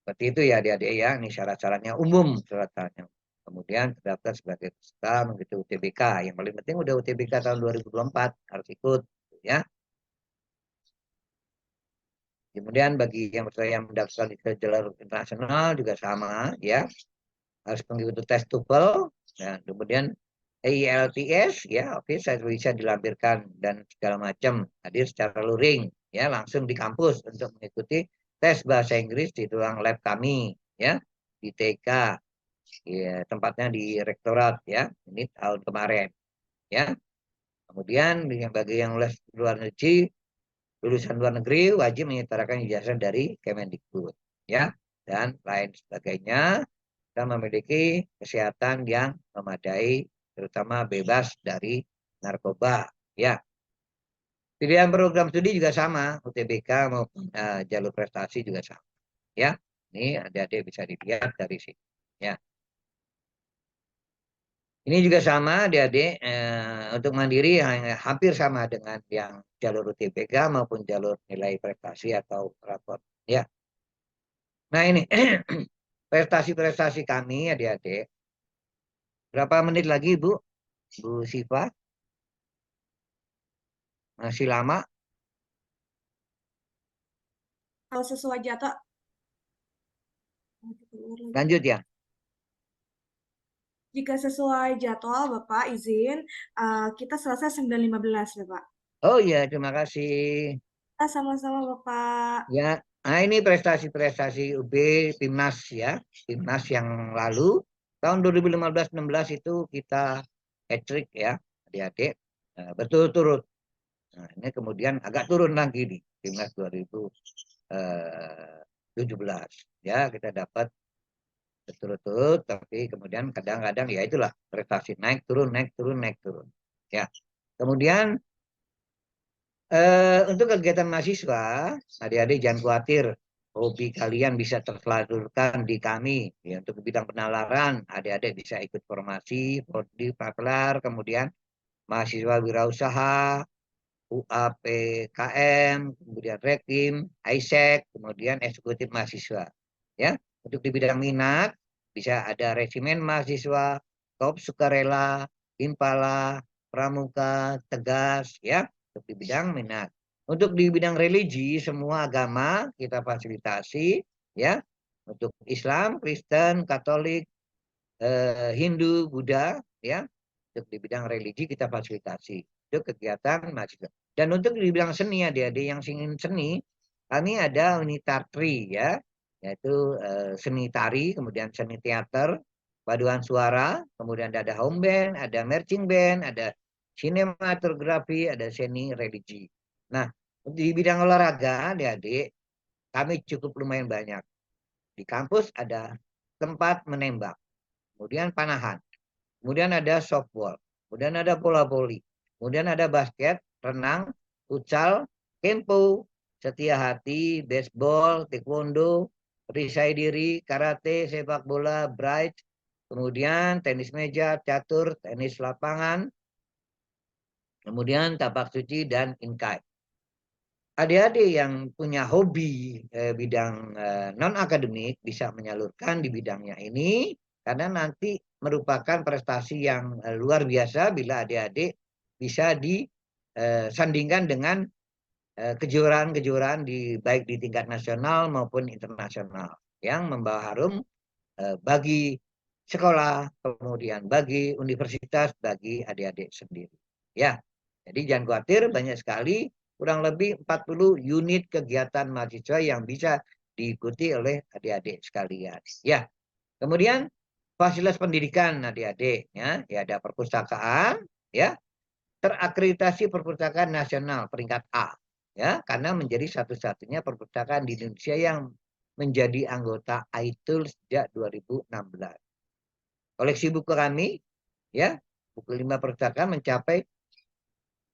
B: Seperti itu ya adik-adik ya, ini syarat-syaratnya umum, syarat-syaratnya. Kemudian terdaftar sebagai peserta mengikuti UTBK. Yang paling penting udah UTBK tahun 2024 harus ikut ya. Kemudian bagi yang saya mendaftar ke jalur internasional juga sama ya, harus mengikuti tes TOEFL ya, kemudian IELTS ya, oke, saya bisa dilampirkan dan segala macam, hadir secara luring ya, langsung di kampus untuk mengikuti tes bahasa Inggris di ruang lab kami ya, di TK ya, tempatnya di rektorat ya, ini tahun kemarin ya. Kemudian bagi yang luar negeri, lulusan luar negeri wajib menyertakan ijazah dari Kemendikbud ya, dan lain sebagainya, dan memiliki kesehatan yang memadai, terutama bebas dari narkoba ya. Pilihan program studi juga sama, UTBK maupun jalur prestasi juga sama ya. Ini adik-adik bisa dilihat dari sini ya. Ini juga sama adik-adik, untuk mandiri hampir sama dengan yang jalur UTBK maupun jalur nilai prestasi atau rapor ya. Nah ini prestasi-prestasi kami adik-adik. Berapa menit lagi Bu? Bu Siva? Masih lama?
A: Kalau sesuai jadwal,
B: Lanjut ya?
A: jika sesuai jadwal Bapak izin, kita selesai 9.15 Bapak.
B: Oh iya, terima kasih.
A: Sama-sama Bapak.
B: Ya, nah ini prestasi-prestasi UB Timnas ya. Timnas yang lalu, tahun 2015-16 itu kita hat-trick ya, adik-adik. Berturut-turut. Nah, ini kemudian agak turun lagi di Timnas 2017. Ya, kita dapat berturut-turut, tapi kemudian kadang-kadang ya itulah prestasi naik turun naik turun naik turun. Ya, kemudian untuk kegiatan mahasiswa, adik-adik jangan khawatir, hobi kalian bisa tersalurkan di kami. Ya, untuk bidang penalaran, adik-adik bisa ikut formasi, prodi, paklar, kemudian mahasiswa wirausaha, UAPKM, kemudian Rekim, ISEK, kemudian eksekutif mahasiswa. Ya, untuk di bidang minat bisa ada resimen mahasiswa, Korps Sukarela, Impala, Pramuka, Tegas, ya, untuk di bidang minat. Untuk di bidang religi, semua agama kita fasilitasi, ya, untuk Islam, Kristen, Katolik, Hindu, Buddha, ya, untuk di bidang religi kita fasilitasi. Itu kegiatan mahasiswa. Dan untuk di bidang seni, adik-adik yang ingin seni, kami ada unit tari ya, yaitu seni tari, kemudian seni teater, paduan suara, kemudian ada home band, ada marching band, ada sinematografi, ada seni religi. Nah, di bidang olahraga, adik-adik, kami cukup lumayan banyak. Di kampus ada tempat menembak, kemudian panahan, kemudian ada softball, kemudian ada bola voli, kemudian ada basket, renang, futsal, kempo, setia hati, baseball, taekwondo, perisai diri, karate, sepak bola, bridge, kemudian tenis meja, catur, tenis lapangan, kemudian tapak suci dan inkai. Adik-adik yang punya hobi bidang non akademik bisa menyalurkan di bidangnya ini, karena nanti merupakan prestasi yang luar biasa bila adik-adik bisa disandingkan dengan kejuaraan-kejuaraan baik di tingkat nasional maupun internasional yang membawa harum bagi sekolah, kemudian bagi universitas, bagi adik-adik sendiri. Ya, jadi jangan khawatir, banyak sekali, kurang lebih 40 unit kegiatan mahasiswa yang bisa diikuti oleh adik-adik sekalian. Ya, kemudian fasilitas pendidikan adik-adik, ya ada perpustakaan, ya, terakreditasi perpustakaan nasional peringkat A, ya, karena menjadi satu-satunya perpustakaan di Indonesia yang menjadi anggota ITUL sejak 2016. Koleksi buku kami, ya, buku 5 perpustakaan mencapai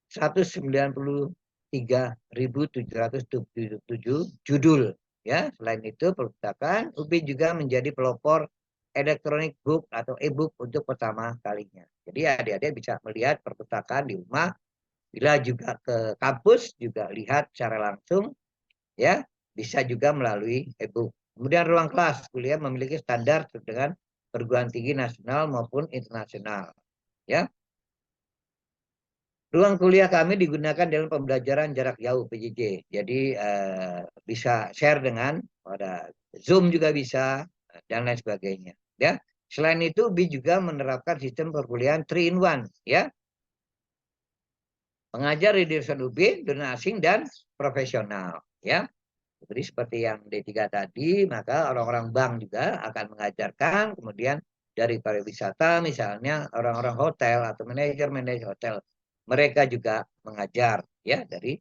B: 193.707 judul. Ya, selain itu perpustakaan UPI juga menjadi pelopor electronic book atau e-book untuk pertama kalinya. Jadi adik-adik bisa melihat perpustakaan di rumah, bila juga ke kampus juga lihat secara langsung, ya, bisa juga melalui e-book. Kemudian ruang kelas kuliah memiliki standar dengan perguruan tinggi nasional maupun internasional. Ya, ruang kuliah kami digunakan dalam pembelajaran jarak jauh (PJJ). Jadi bisa share dengan pada Zoom juga bisa dan lain sebagainya. Ya, selain itu UBI juga menerapkan sistem perkuliahan 3 in 1. Ya, pengajar di jurusan UBI, dunia asing dan profesional. Ya. Jadi seperti yang D3 tadi, maka orang-orang bank juga akan mengajarkan, kemudian dari pariwisata misalnya orang-orang hotel atau manajer hotel, mereka juga mengajar ya dari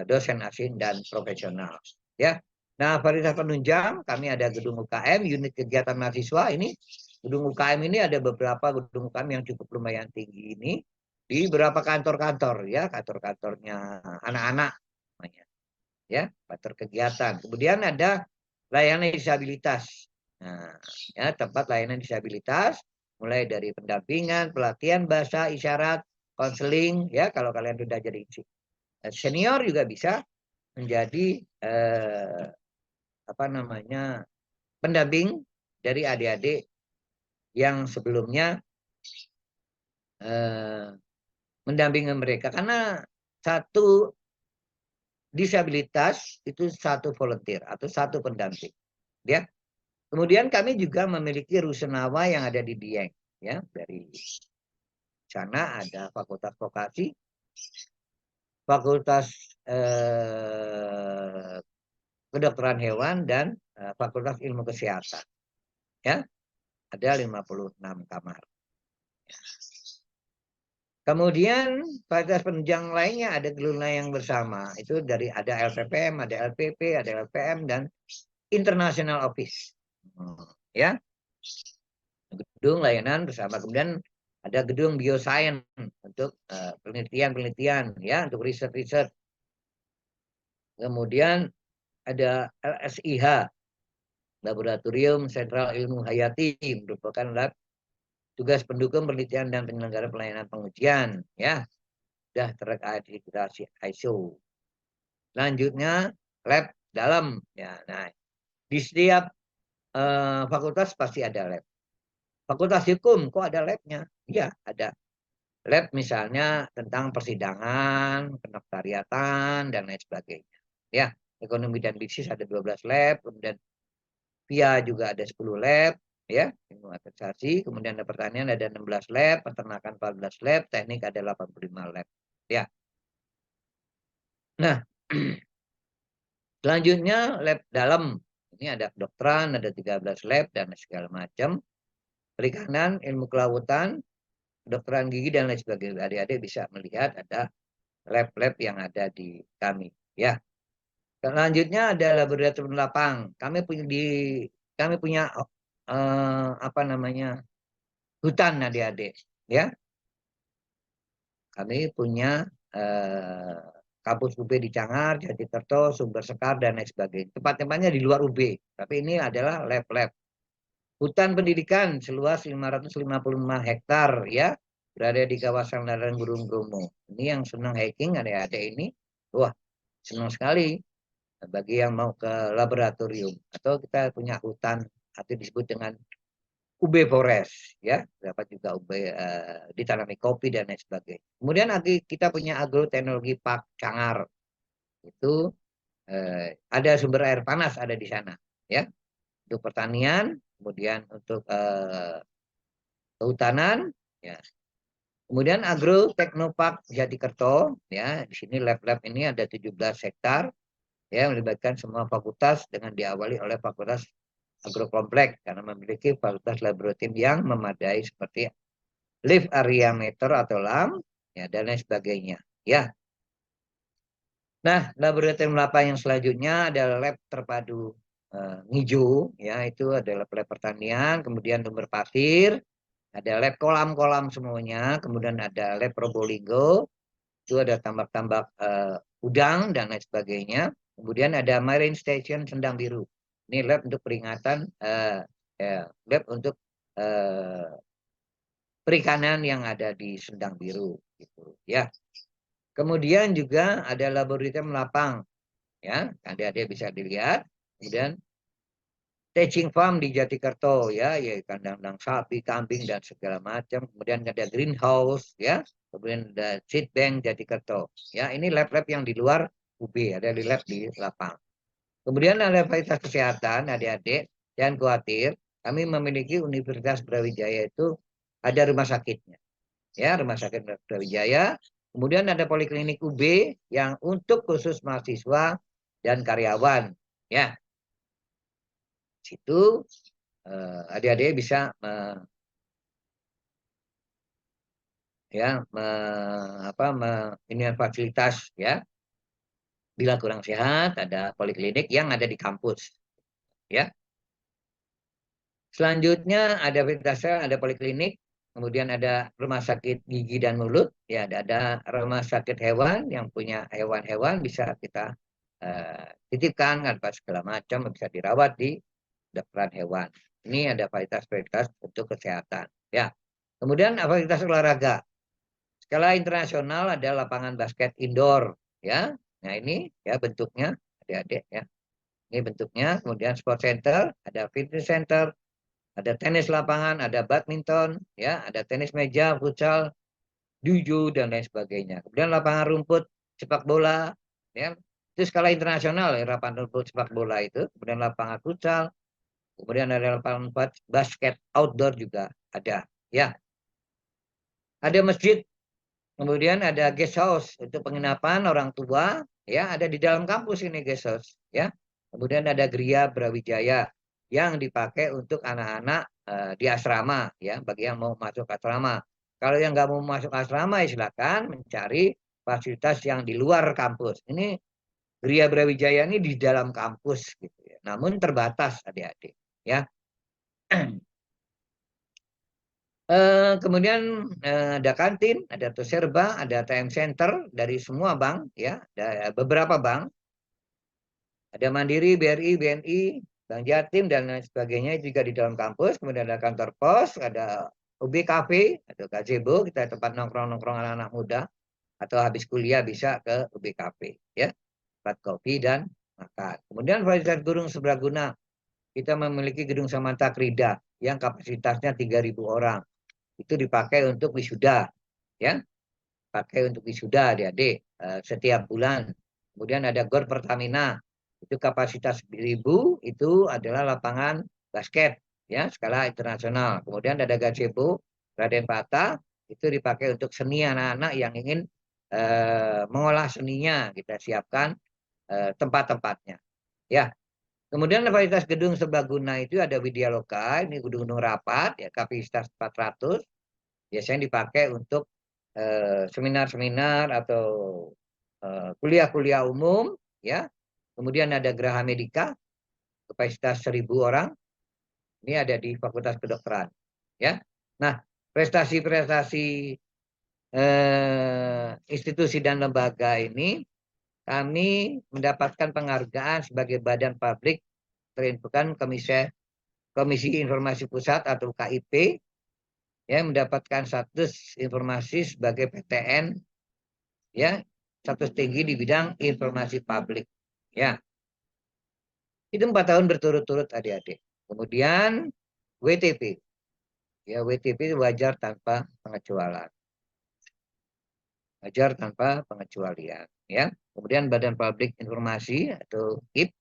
B: dosen asing dan profesional. Ya. Nah, fasilitas penunjang kami ada gedung UKM, unit kegiatan mahasiswa ini. Gedung UKM ini ada beberapa gedung UKM yang cukup lumayan tinggi ini di beberapa kantor-kantor ya, kantor-kantornya anak-anak namanya ya, kantor kegiatan. Kemudian ada layanan disabilitas. Nah, ya, tempat layanan disabilitas mulai dari pendampingan, pelatihan bahasa isyarat, konseling ya, kalau kalian sudah jadi senior juga bisa menjadi apa namanya, pendamping dari adik-adik yang sebelumnya mendampingi mereka, karena satu disabilitas itu satu volunteer atau satu pendamping ya. Kemudian kami juga memiliki rusunawa yang ada di Dieng ya, dari sana ada fakultas vokasi, fakultas kedokteran hewan dan fakultas ilmu kesehatan ya, ada 56 kamar. Kemudian fasilitas penunjang lainnya ada gedung yang bersama. Itu dari ada LPPM, ada LPP, ada LPM dan International Office. Ya. Gedung layanan bersama. Kemudian ada gedung bioscience untuk penelitian-penelitian ya, untuk riset-riset. Kemudian ada LSIH, Laboratorium Sentral Ilmu Hayati, merupakan lab tugas pendukung penelitian dan penyelenggara pelayanan pengujian ya. Sudah terakreditasi ISO. Selanjutnya lab dalam ya. Nah, di setiap fakultas pasti ada lab. Fakultas hukum kok ada labnya? Iya, ada lab misalnya tentang persidangan, penotariatan dan lain sebagainya. Ya, ekonomi dan bisnis ada 12 lab, kemudian PIA juga ada 10 lab, ya, ilmu administrasi, kemudian ada pertanian ada 16 lab, peternakan 14 lab, teknik ada 85 lab. Ya. Nah, selanjutnya lab dalam. Ini ada kedokteran, ada 13 lab dan segala macam. Perikanan, ilmu kelautan, kedokteran gigi dan lain sebagainya. Adik-adik bisa melihat ada lab-lab yang ada di kami. Ya. Selanjutnya ada laboratorium lapang. Kami punya apa namanya, hutan adik-adik. Ya. Kami punya kampus UB di Cangar, Jatikerto, Sumber Sekar, dan lain sebagainya. Tempat-tempatnya di luar UB, tapi ini adalah lab-lab. Hutan pendidikan seluas 555 hektar ya, berada di kawasan lereng Gunung Bromo. Ini yang senang hiking adik-adik ini, wah senang sekali. Bagi yang mau ke laboratorium atau kita punya hutan atau disebut dengan UB Forest ya, dapat juga UB ditanami kopi dan lain sebagainya. Kemudian lagi kita punya Agroteknologi Park Cangar, itu ada sumber air panas ada di sana ya, untuk pertanian, kemudian untuk kehutanan ya. Kemudian Agro Teknopark Jatikerto ya, di sini lab-lab ini ada 17 hektar ya, melibatkan semua fakultas dengan diawali oleh fakultas agrokompleks karena memiliki fasilitas laboratorium yang memadai seperti lift area meter atau LAM ya, dan lain sebagainya ya. Nah, laboratorium lapang yang selanjutnya adalah lab terpadu ngiju ya, itu adalah lab pertanian, kemudian sumber pasir, ada lab kolam-kolam semuanya, kemudian ada lab Probolinggo, itu ada tambak-tambak udang dan lain sebagainya. Kemudian ada Marine Station Sendang Biru. Ini lab untuk peringatan, lab untuk perikanan yang ada di Sendang Biru, gitu ya. Kemudian juga ada laboratorium lapang, ya, adik-adik bisa dilihat. Kemudian staging farm di Jatikerto ya, kandang sapi, kambing dan segala macam. Kemudian ada greenhouse ya, kemudian ada seed bank Jatikerto. Ya, ini lab-lab yang di luar UB, ada di lab di lapang. Kemudian ada fasilitas kesehatan, adik-adik, jangan khawatir. Kami memiliki Universitas Brawijaya itu ada rumah sakitnya. Ya, rumah sakit Brawijaya. Kemudian ada poliklinik UB yang untuk khusus mahasiswa dan karyawan. Ya, situ adik-adik bisa ini fasilitas ya. Bila kurang sehat, ada poliklinik yang ada di kampus. Ya. Selanjutnya ada fasilitasnya, ada poliklinik, kemudian ada rumah sakit gigi dan mulut, ya ada rumah sakit hewan yang punya hewan-hewan bisa kita titipkan apa segala macam bisa dirawat di kedokteran hewan. Ini ada fasilitas-fasilitas untuk kesehatan. Ya. Kemudian fasilitas olahraga. Skala internasional ada lapangan basket indoor, ya. Nah ini ya bentuknya, adik-adik ya. Ini bentuknya. Kemudian sport center, ada fitness center, ada tenis lapangan, ada badminton, ya, ada tenis meja, futsal, judo dan lain sebagainya. Kemudian lapangan rumput sepak bola, ya. Itu skala internasional ya, lapangan rumput sepak bola itu. Kemudian lapangan futsal, kemudian ada lapangan basket outdoor juga ada, ya. Ada masjid, kemudian ada guest house untuk penginapan orang tua, ya, ada di dalam kampus ini guest house, ya. Kemudian ada Gria Brawijaya yang dipakai untuk anak-anak di asrama, ya, bagi yang mau masuk asrama. Kalau yang nggak mau masuk asrama, ya silakan mencari fasilitas yang di luar kampus. Ini Gria Brawijaya ini di dalam kampus, gitu ya. Namun terbatas adik-adik, ya. Kemudian ada kantin, ada Toserba, ada ATM Center dari semua bank, ya, ada beberapa bank, ada Mandiri, BRI, BNI, Bank Jatim dan lain sebagainya juga di dalam kampus. Kemudian ada kantor pos, ada UB Cafe, atau gazebo, kita tempat nongkrong-nongkrong anak-anak muda, atau habis kuliah bisa ke UB Cafe, ya, tempat kopi dan makan. Kemudian fasilitas gedung sebraguna, kita memiliki gedung Samanta Krida yang kapasitasnya 3.000 orang. Itu dipakai untuk wisuda, ya, pakai untuk wisuda adik-adik setiap bulan. Kemudian ada GOR Pertamina, itu kapasitas 1.000, itu adalah lapangan basket, ya, skala internasional. Kemudian ada gazebo Raden Pata, itu dipakai untuk seni anak-anak yang ingin mengolah seninya, kita siapkan tempat-tempatnya, ya. Kemudian fasilitas gedung serbaguna itu ada Widya Loka, ini gedung-gedung rapat, ya, kapasitas 400, biasanya dipakai untuk seminar-seminar atau kuliah-kuliah umum, ya. Kemudian ada Graha Medika, kapasitas 1.000 orang, ini ada di Fakultas Kedokteran, ya. Nah, prestasi-prestasi institusi dan lembaga ini kami mendapatkan penghargaan sebagai badan publik terinfokan Komisi Informasi Pusat atau KIP, ya, mendapatkan status informasi sebagai PTN, ya, status tinggi di bidang informasi publik, ya. Itu 4 tahun berturut-turut adik-adik. Kemudian WTP, ya, WTP wajar tanpa pengecualian, wajar tanpa pengecualian, ya. Kemudian Badan Publik Informasi atau KIP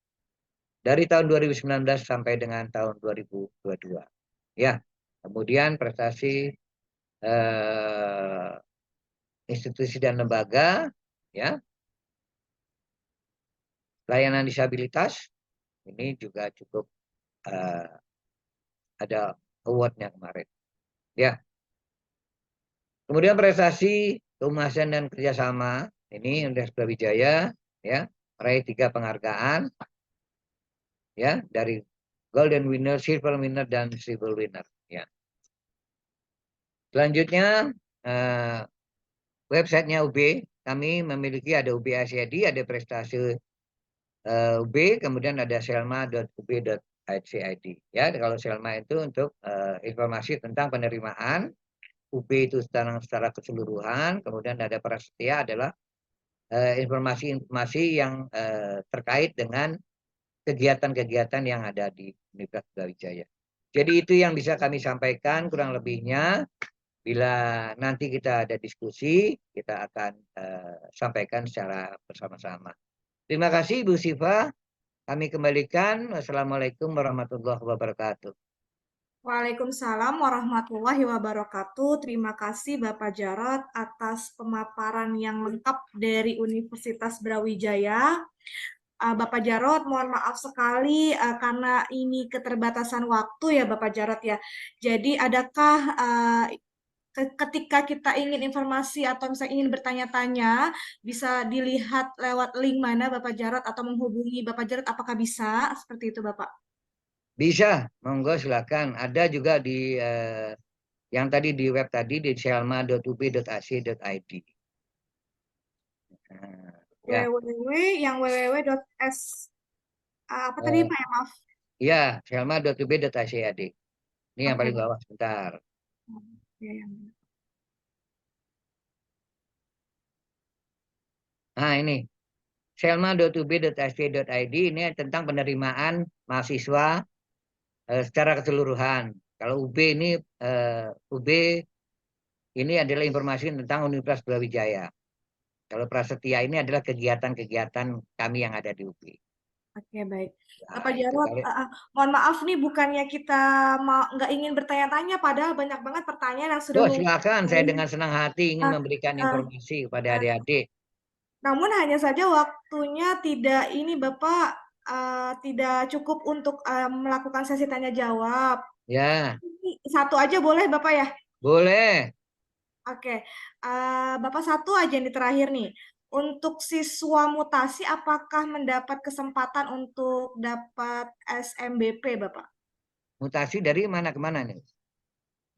B: dari tahun 2019 sampai dengan tahun 2022, ya. Kemudian prestasi institusi dan lembaga, ya, layanan disabilitas ini juga cukup ada awardnya kemarin, ya. Kemudian prestasi kehumasan dan kerjasama ini Universitas Brawijaya, ya, meraih 3 penghargaan, ya, dari Golden Winner, Silver Winner dan Silver Winner, ya. Selanjutnya websitenya UB, kami memiliki ada UB ACID, ada prestasi UB, kemudian ada selma.ub.id, ya. Kalau Selma itu untuk informasi tentang penerimaan, UB itu secara keseluruhan, kemudian ada Prasetya adalah informasi-informasi yang terkait dengan kegiatan-kegiatan yang ada di Universitas Brawijaya. Jadi itu yang bisa kami sampaikan kurang lebihnya. Bila nanti kita ada diskusi, kita akan sampaikan secara bersama-sama. Terima kasih Bu Siva. Kami kembalikan. Wassalamualaikum warahmatullahi wabarakatuh.
A: Waalaikumsalam warahmatullahi wabarakatuh. Terima kasih Bapak Jarod atas pemaparan yang lengkap dari Universitas Brawijaya. Bapak Jarod, mohon maaf sekali karena ini keterbatasan waktu ya Bapak Jarod ya. Jadi adakah ketika kita ingin informasi atau misalnya ingin bertanya-tanya, bisa dilihat lewat link mana Bapak Jarod atau menghubungi Bapak Jarod, apakah bisa? Seperti itu Bapak.
B: Bisa, monggo silakan. Ada juga di yang tadi di web tadi di selma.up.ac.id. Ya,
A: www yang www.s apa tadi Pak ya maaf.
B: ya, selma.up.ac.id. Ini yang
A: Oke.
B: paling bawah sebentar.
A: Ya,
B: Nah, ini selma.up.ac.id ini tentang penerimaan mahasiswa secara keseluruhan. Kalau UB ini UB ini adalah informasi tentang Universitas Brawijaya. Kalau Prasetya ini adalah kegiatan-kegiatan kami yang ada di UB.
A: Oke, baik.
B: Nah,
A: Pak
B: itu
A: Jarod,
B: kali.
A: mohon maaf nih, bukannya kita mau nggak ingin bertanya-tanya, padahal banyak banget pertanyaan yang sudah
B: Oh,
A: numpuk.
B: silakan. Saya dengan senang hati ingin memberikan
A: Uh,
B: informasi kepada
A: uh,
B: adik-adik.
A: Namun hanya saja waktunya tidak ini Bapak tidak cukup untuk melakukan sesi tanya jawab.
B: Ya,
A: Satu aja boleh Bapak ya?
B: boleh.
A: Oke, Bapak satu aja nih terakhir nih. Untuk siswa mutasi, apakah mendapat kesempatan untuk dapat SMBP, Bapak?
B: Mutasi dari mana ke mana nih?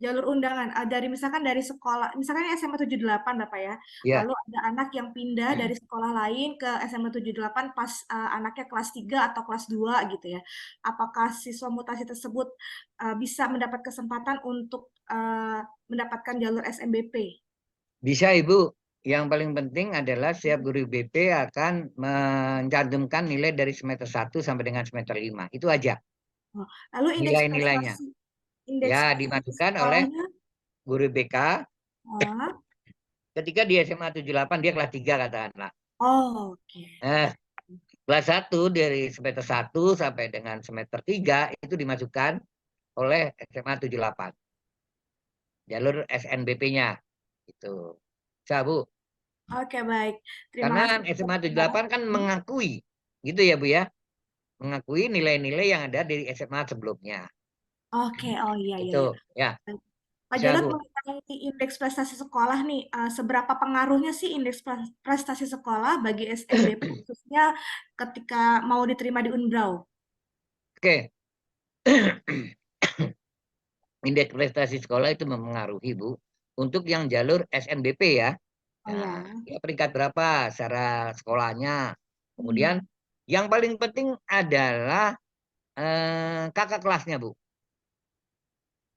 A: Jalur undangan, dari misalkan dari sekolah, misalkan SMA 78, Bapak ya.
B: Ya,
A: Lalu ada anak yang pindah dari sekolah lain ke SMA 78 pas anaknya kelas 3 atau kelas 2 gitu ya. Apakah siswa mutasi tersebut bisa mendapat kesempatan untuk mendapatkan jalur SMBP?
B: bisa Ibu. Yang paling penting adalah setiap guru BP akan mencantumkan nilai dari semester 1 sampai dengan semester 5. Itu aja
A: Oh, lalu
B: nilai-nilainya.
A: indeks
B: Ya,
A: prestasi
B: dimasukkan oleh
A: sekolahnya,
B: guru BK.
A: ah,
B: Ketika di SMA 78 dia kelas 3 katakanlah.
A: oh, oke.
B: Nah, kelas 1 dari semester 1 sampai dengan semester 3 itu dimasukkan oleh SMA 78. Jalur SNBP-nya. Itu. Bisa, Bu.
A: Oke, baik. Terima
B: Karena
A: kasih.
B: SMA 78 kan mengakui. Gitu ya, Bu ya. Mengakui nilai-nilai yang ada dari SMA sebelumnya.
A: Oke, oh iya, iya,
B: Itu.
A: iya.
B: Ya,
A: Pak
B: bisa,
A: Jarod
B: Bu.
A: mengenai indeks prestasi sekolah nih, seberapa pengaruhnya sih indeks prestasi sekolah bagi SNBP khususnya ketika mau diterima di Unbrau?
B: Oke. Indeks prestasi sekolah itu mempengaruhi, Bu. Untuk yang jalur SNBP ya.
A: Oh ya.
B: Nah, ya peringkat berapa secara sekolahnya. Kemudian
A: Hmm.
B: yang paling penting adalah kakak kelasnya, Bu.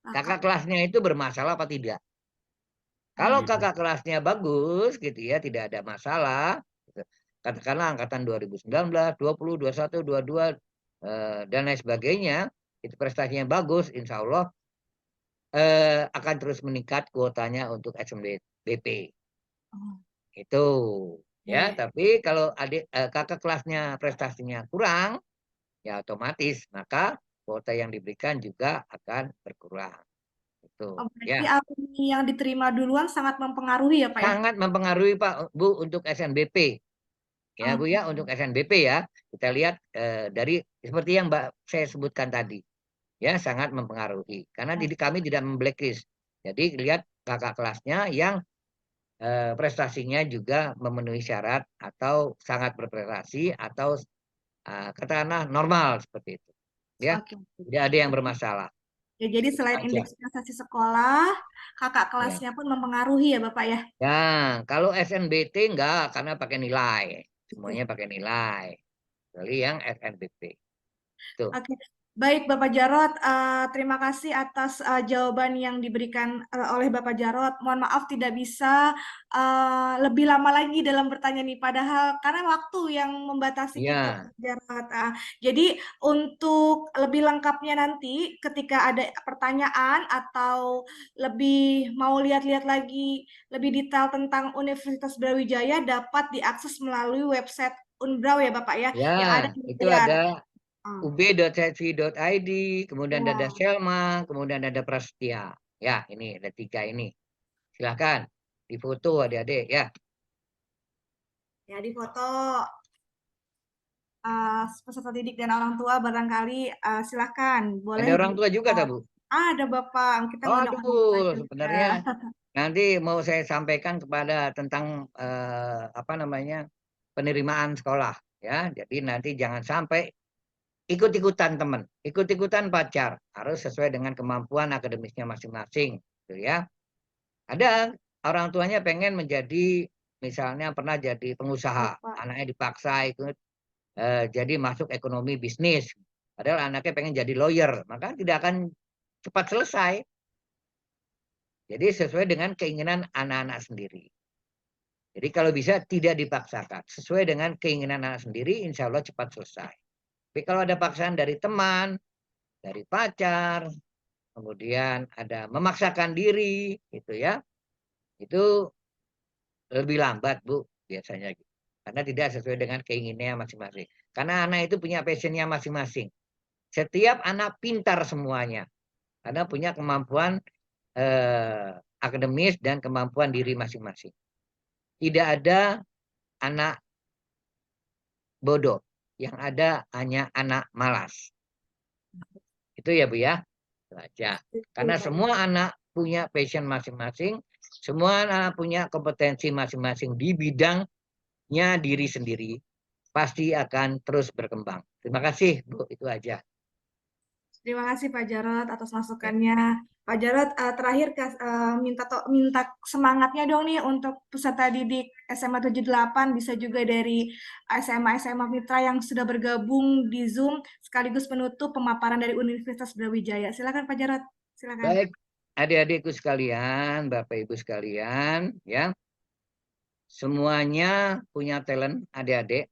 B: Kakak
A: Kakak.
B: kelasnya itu bermasalah apa tidak?
A: Oh
B: Kalau
A: ya.
B: kakak kelasnya bagus gitu ya, tidak ada masalah. Gitu. Katakanlah angkatan 2019, 20, 21, 22 dan lain sebagainya, itu prestasinya bagus, insya Allah akan terus meningkat kuotanya untuk SMBP.
A: Oh,
B: Itu
A: ya,
B: ya,
A: ya.
B: tapi kalau adik kakak kelasnya prestasinya kurang, ya otomatis maka kuota yang diberikan juga akan berkurang. Itu
A: Oh,
B: ya.
A: berarti alumni yang diterima duluan sangat mempengaruhi ya, Pak ya?
B: Sangat mempengaruhi Pak Bu untuk SNBP. Ya Bu
A: Oke.
B: ya, untuk SNBP ya. Kita lihat dari seperti yang Mbak saya sebutkan tadi. Ya, sangat mempengaruhi. Karena kami tidak memblacklist. Jadi lihat kakak kelasnya yang prestasinya juga memenuhi syarat atau sangat berprestasi atau katakanlah normal seperti itu. Ya,
A: Oke.
B: tidak ada yang bermasalah.
A: Ya, jadi
B: Itu
A: selain
B: aja.
A: indeks prestasi sekolah, kakak
B: Ya.
A: kelasnya pun mempengaruhi ya, Bapak ya?
B: Ya, kalau SNBT enggak karena pakai nilai.
A: Oke.
B: Semuanya pakai nilai. Kecuali yang SNBP. Itu.
A: Oke. Baik, Bapak Jarot, terima kasih atas jawaban yang diberikan oleh Bapak Jarot. Mohon maaf tidak bisa lebih lama lagi dalam bertanya nih, padahal karena waktu yang membatasi kita,
B: Ya,
A: Bapak Jarot. Jadi untuk lebih lengkapnya nanti, ketika ada pertanyaan atau lebih mau lihat-lihat lagi lebih detail tentang Universitas Brawijaya, dapat diakses melalui website Unbrau ya, Bapak ya,
B: ya,
A: yang ada di
B: itu
A: layar.
B: ada
A: Ah,
B: ub.sevi.id, kemudian ada
A: ya.
B: Selma, kemudian ada Prasetya. Ya, ini ada 3 ini. Silakan difoto adik-adik ya.
A: Ya, di foto peserta didik dan orang tua barangkali silakan boleh
B: Ada orang tua juga tak, Bu?
A: ada Bapak, kita ngundang orang tua
B: Aduh,
A: juga.
B: sebenarnya nanti mau saya sampaikan kepada tentang apa namanya penerimaan sekolah ya. Jadi nanti jangan sampai ikut-ikutan teman, ikut-ikutan pacar, harus sesuai dengan kemampuan akademisnya masing-masing, gitu ya. Ada orang tuanya pengen menjadi, misalnya pernah jadi pengusaha,
A: Bapak.
B: anaknya dipaksa ikut jadi masuk ekonomi bisnis, padahal anaknya pengen jadi lawyer, maka tidak akan cepat selesai. Jadi sesuai dengan keinginan anak-anak sendiri. Jadi kalau bisa tidak dipaksakan, sesuai dengan keinginan anak sendiri, insya Allah cepat selesai. Tapi kalau ada paksaan dari teman, dari pacar, kemudian ada memaksakan diri, gitu ya, itu lebih lambat Bu biasanya, gitu. Karena tidak sesuai dengan keinginannya masing-masing. Karena anak itu punya passionnya masing-masing. Setiap anak pintar semuanya, karena punya kemampuan akademis dan kemampuan diri masing-masing. Tidak ada anak bodoh, yang ada hanya anak malas. Itu ya Bu ya. Itu aja. Karena semua anak punya passion masing-masing, semua anak punya kompetensi masing-masing di bidangnya diri sendiri, pasti akan terus berkembang. Terima kasih Bu, itu aja.
A: Terima kasih Pak Jarot atas
B: Ya.
A: masukannya. Pak Jarot, terakhir minta semangatnya dong nih untuk peserta didik SMA 78, bisa juga dari SMA-SMA Mitra yang sudah bergabung di Zoom, sekaligus penutup pemaparan dari Universitas Brawijaya. Silakan Pak Jarot, silakan.
B: Baik, adik-adikku sekalian, Bapak Ibu sekalian, ya, semuanya punya talent, adik-adik,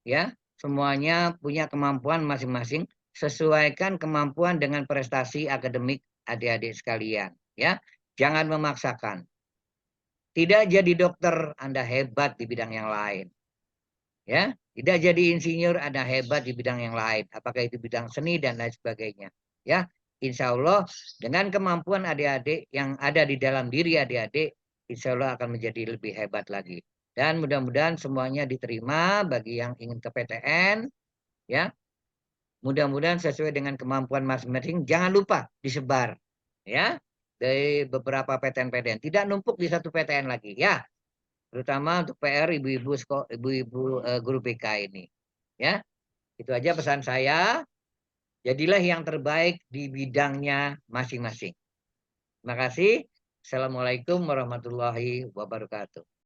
B: ya, semuanya punya kemampuan masing-masing. Sesuaikan kemampuan dengan prestasi akademik adik-adik sekalian, ya. Jangan memaksakan. Tidak jadi dokter, Anda hebat di bidang yang lain, ya. Tidak jadi insinyur, Anda hebat di bidang yang lain. Apakah itu bidang seni dan lain sebagainya, ya. Insya Allah dengan kemampuan adik-adik yang ada di dalam diri adik-adik, insya Allah akan menjadi lebih hebat lagi. Dan mudah-mudahan semuanya diterima bagi yang ingin ke PTN, ya. Mudah-mudahan sesuai dengan kemampuan masing-masing. Jangan lupa disebar, ya, dari beberapa PTN-PTN. Tidak numpuk di satu PTN lagi, ya. Terutama untuk PR ibu-ibu guru BK ini, ya. Itu aja pesan saya. Jadilah yang terbaik di bidangnya masing-masing. Terima kasih. Assalamualaikum warahmatullahi wabarakatuh.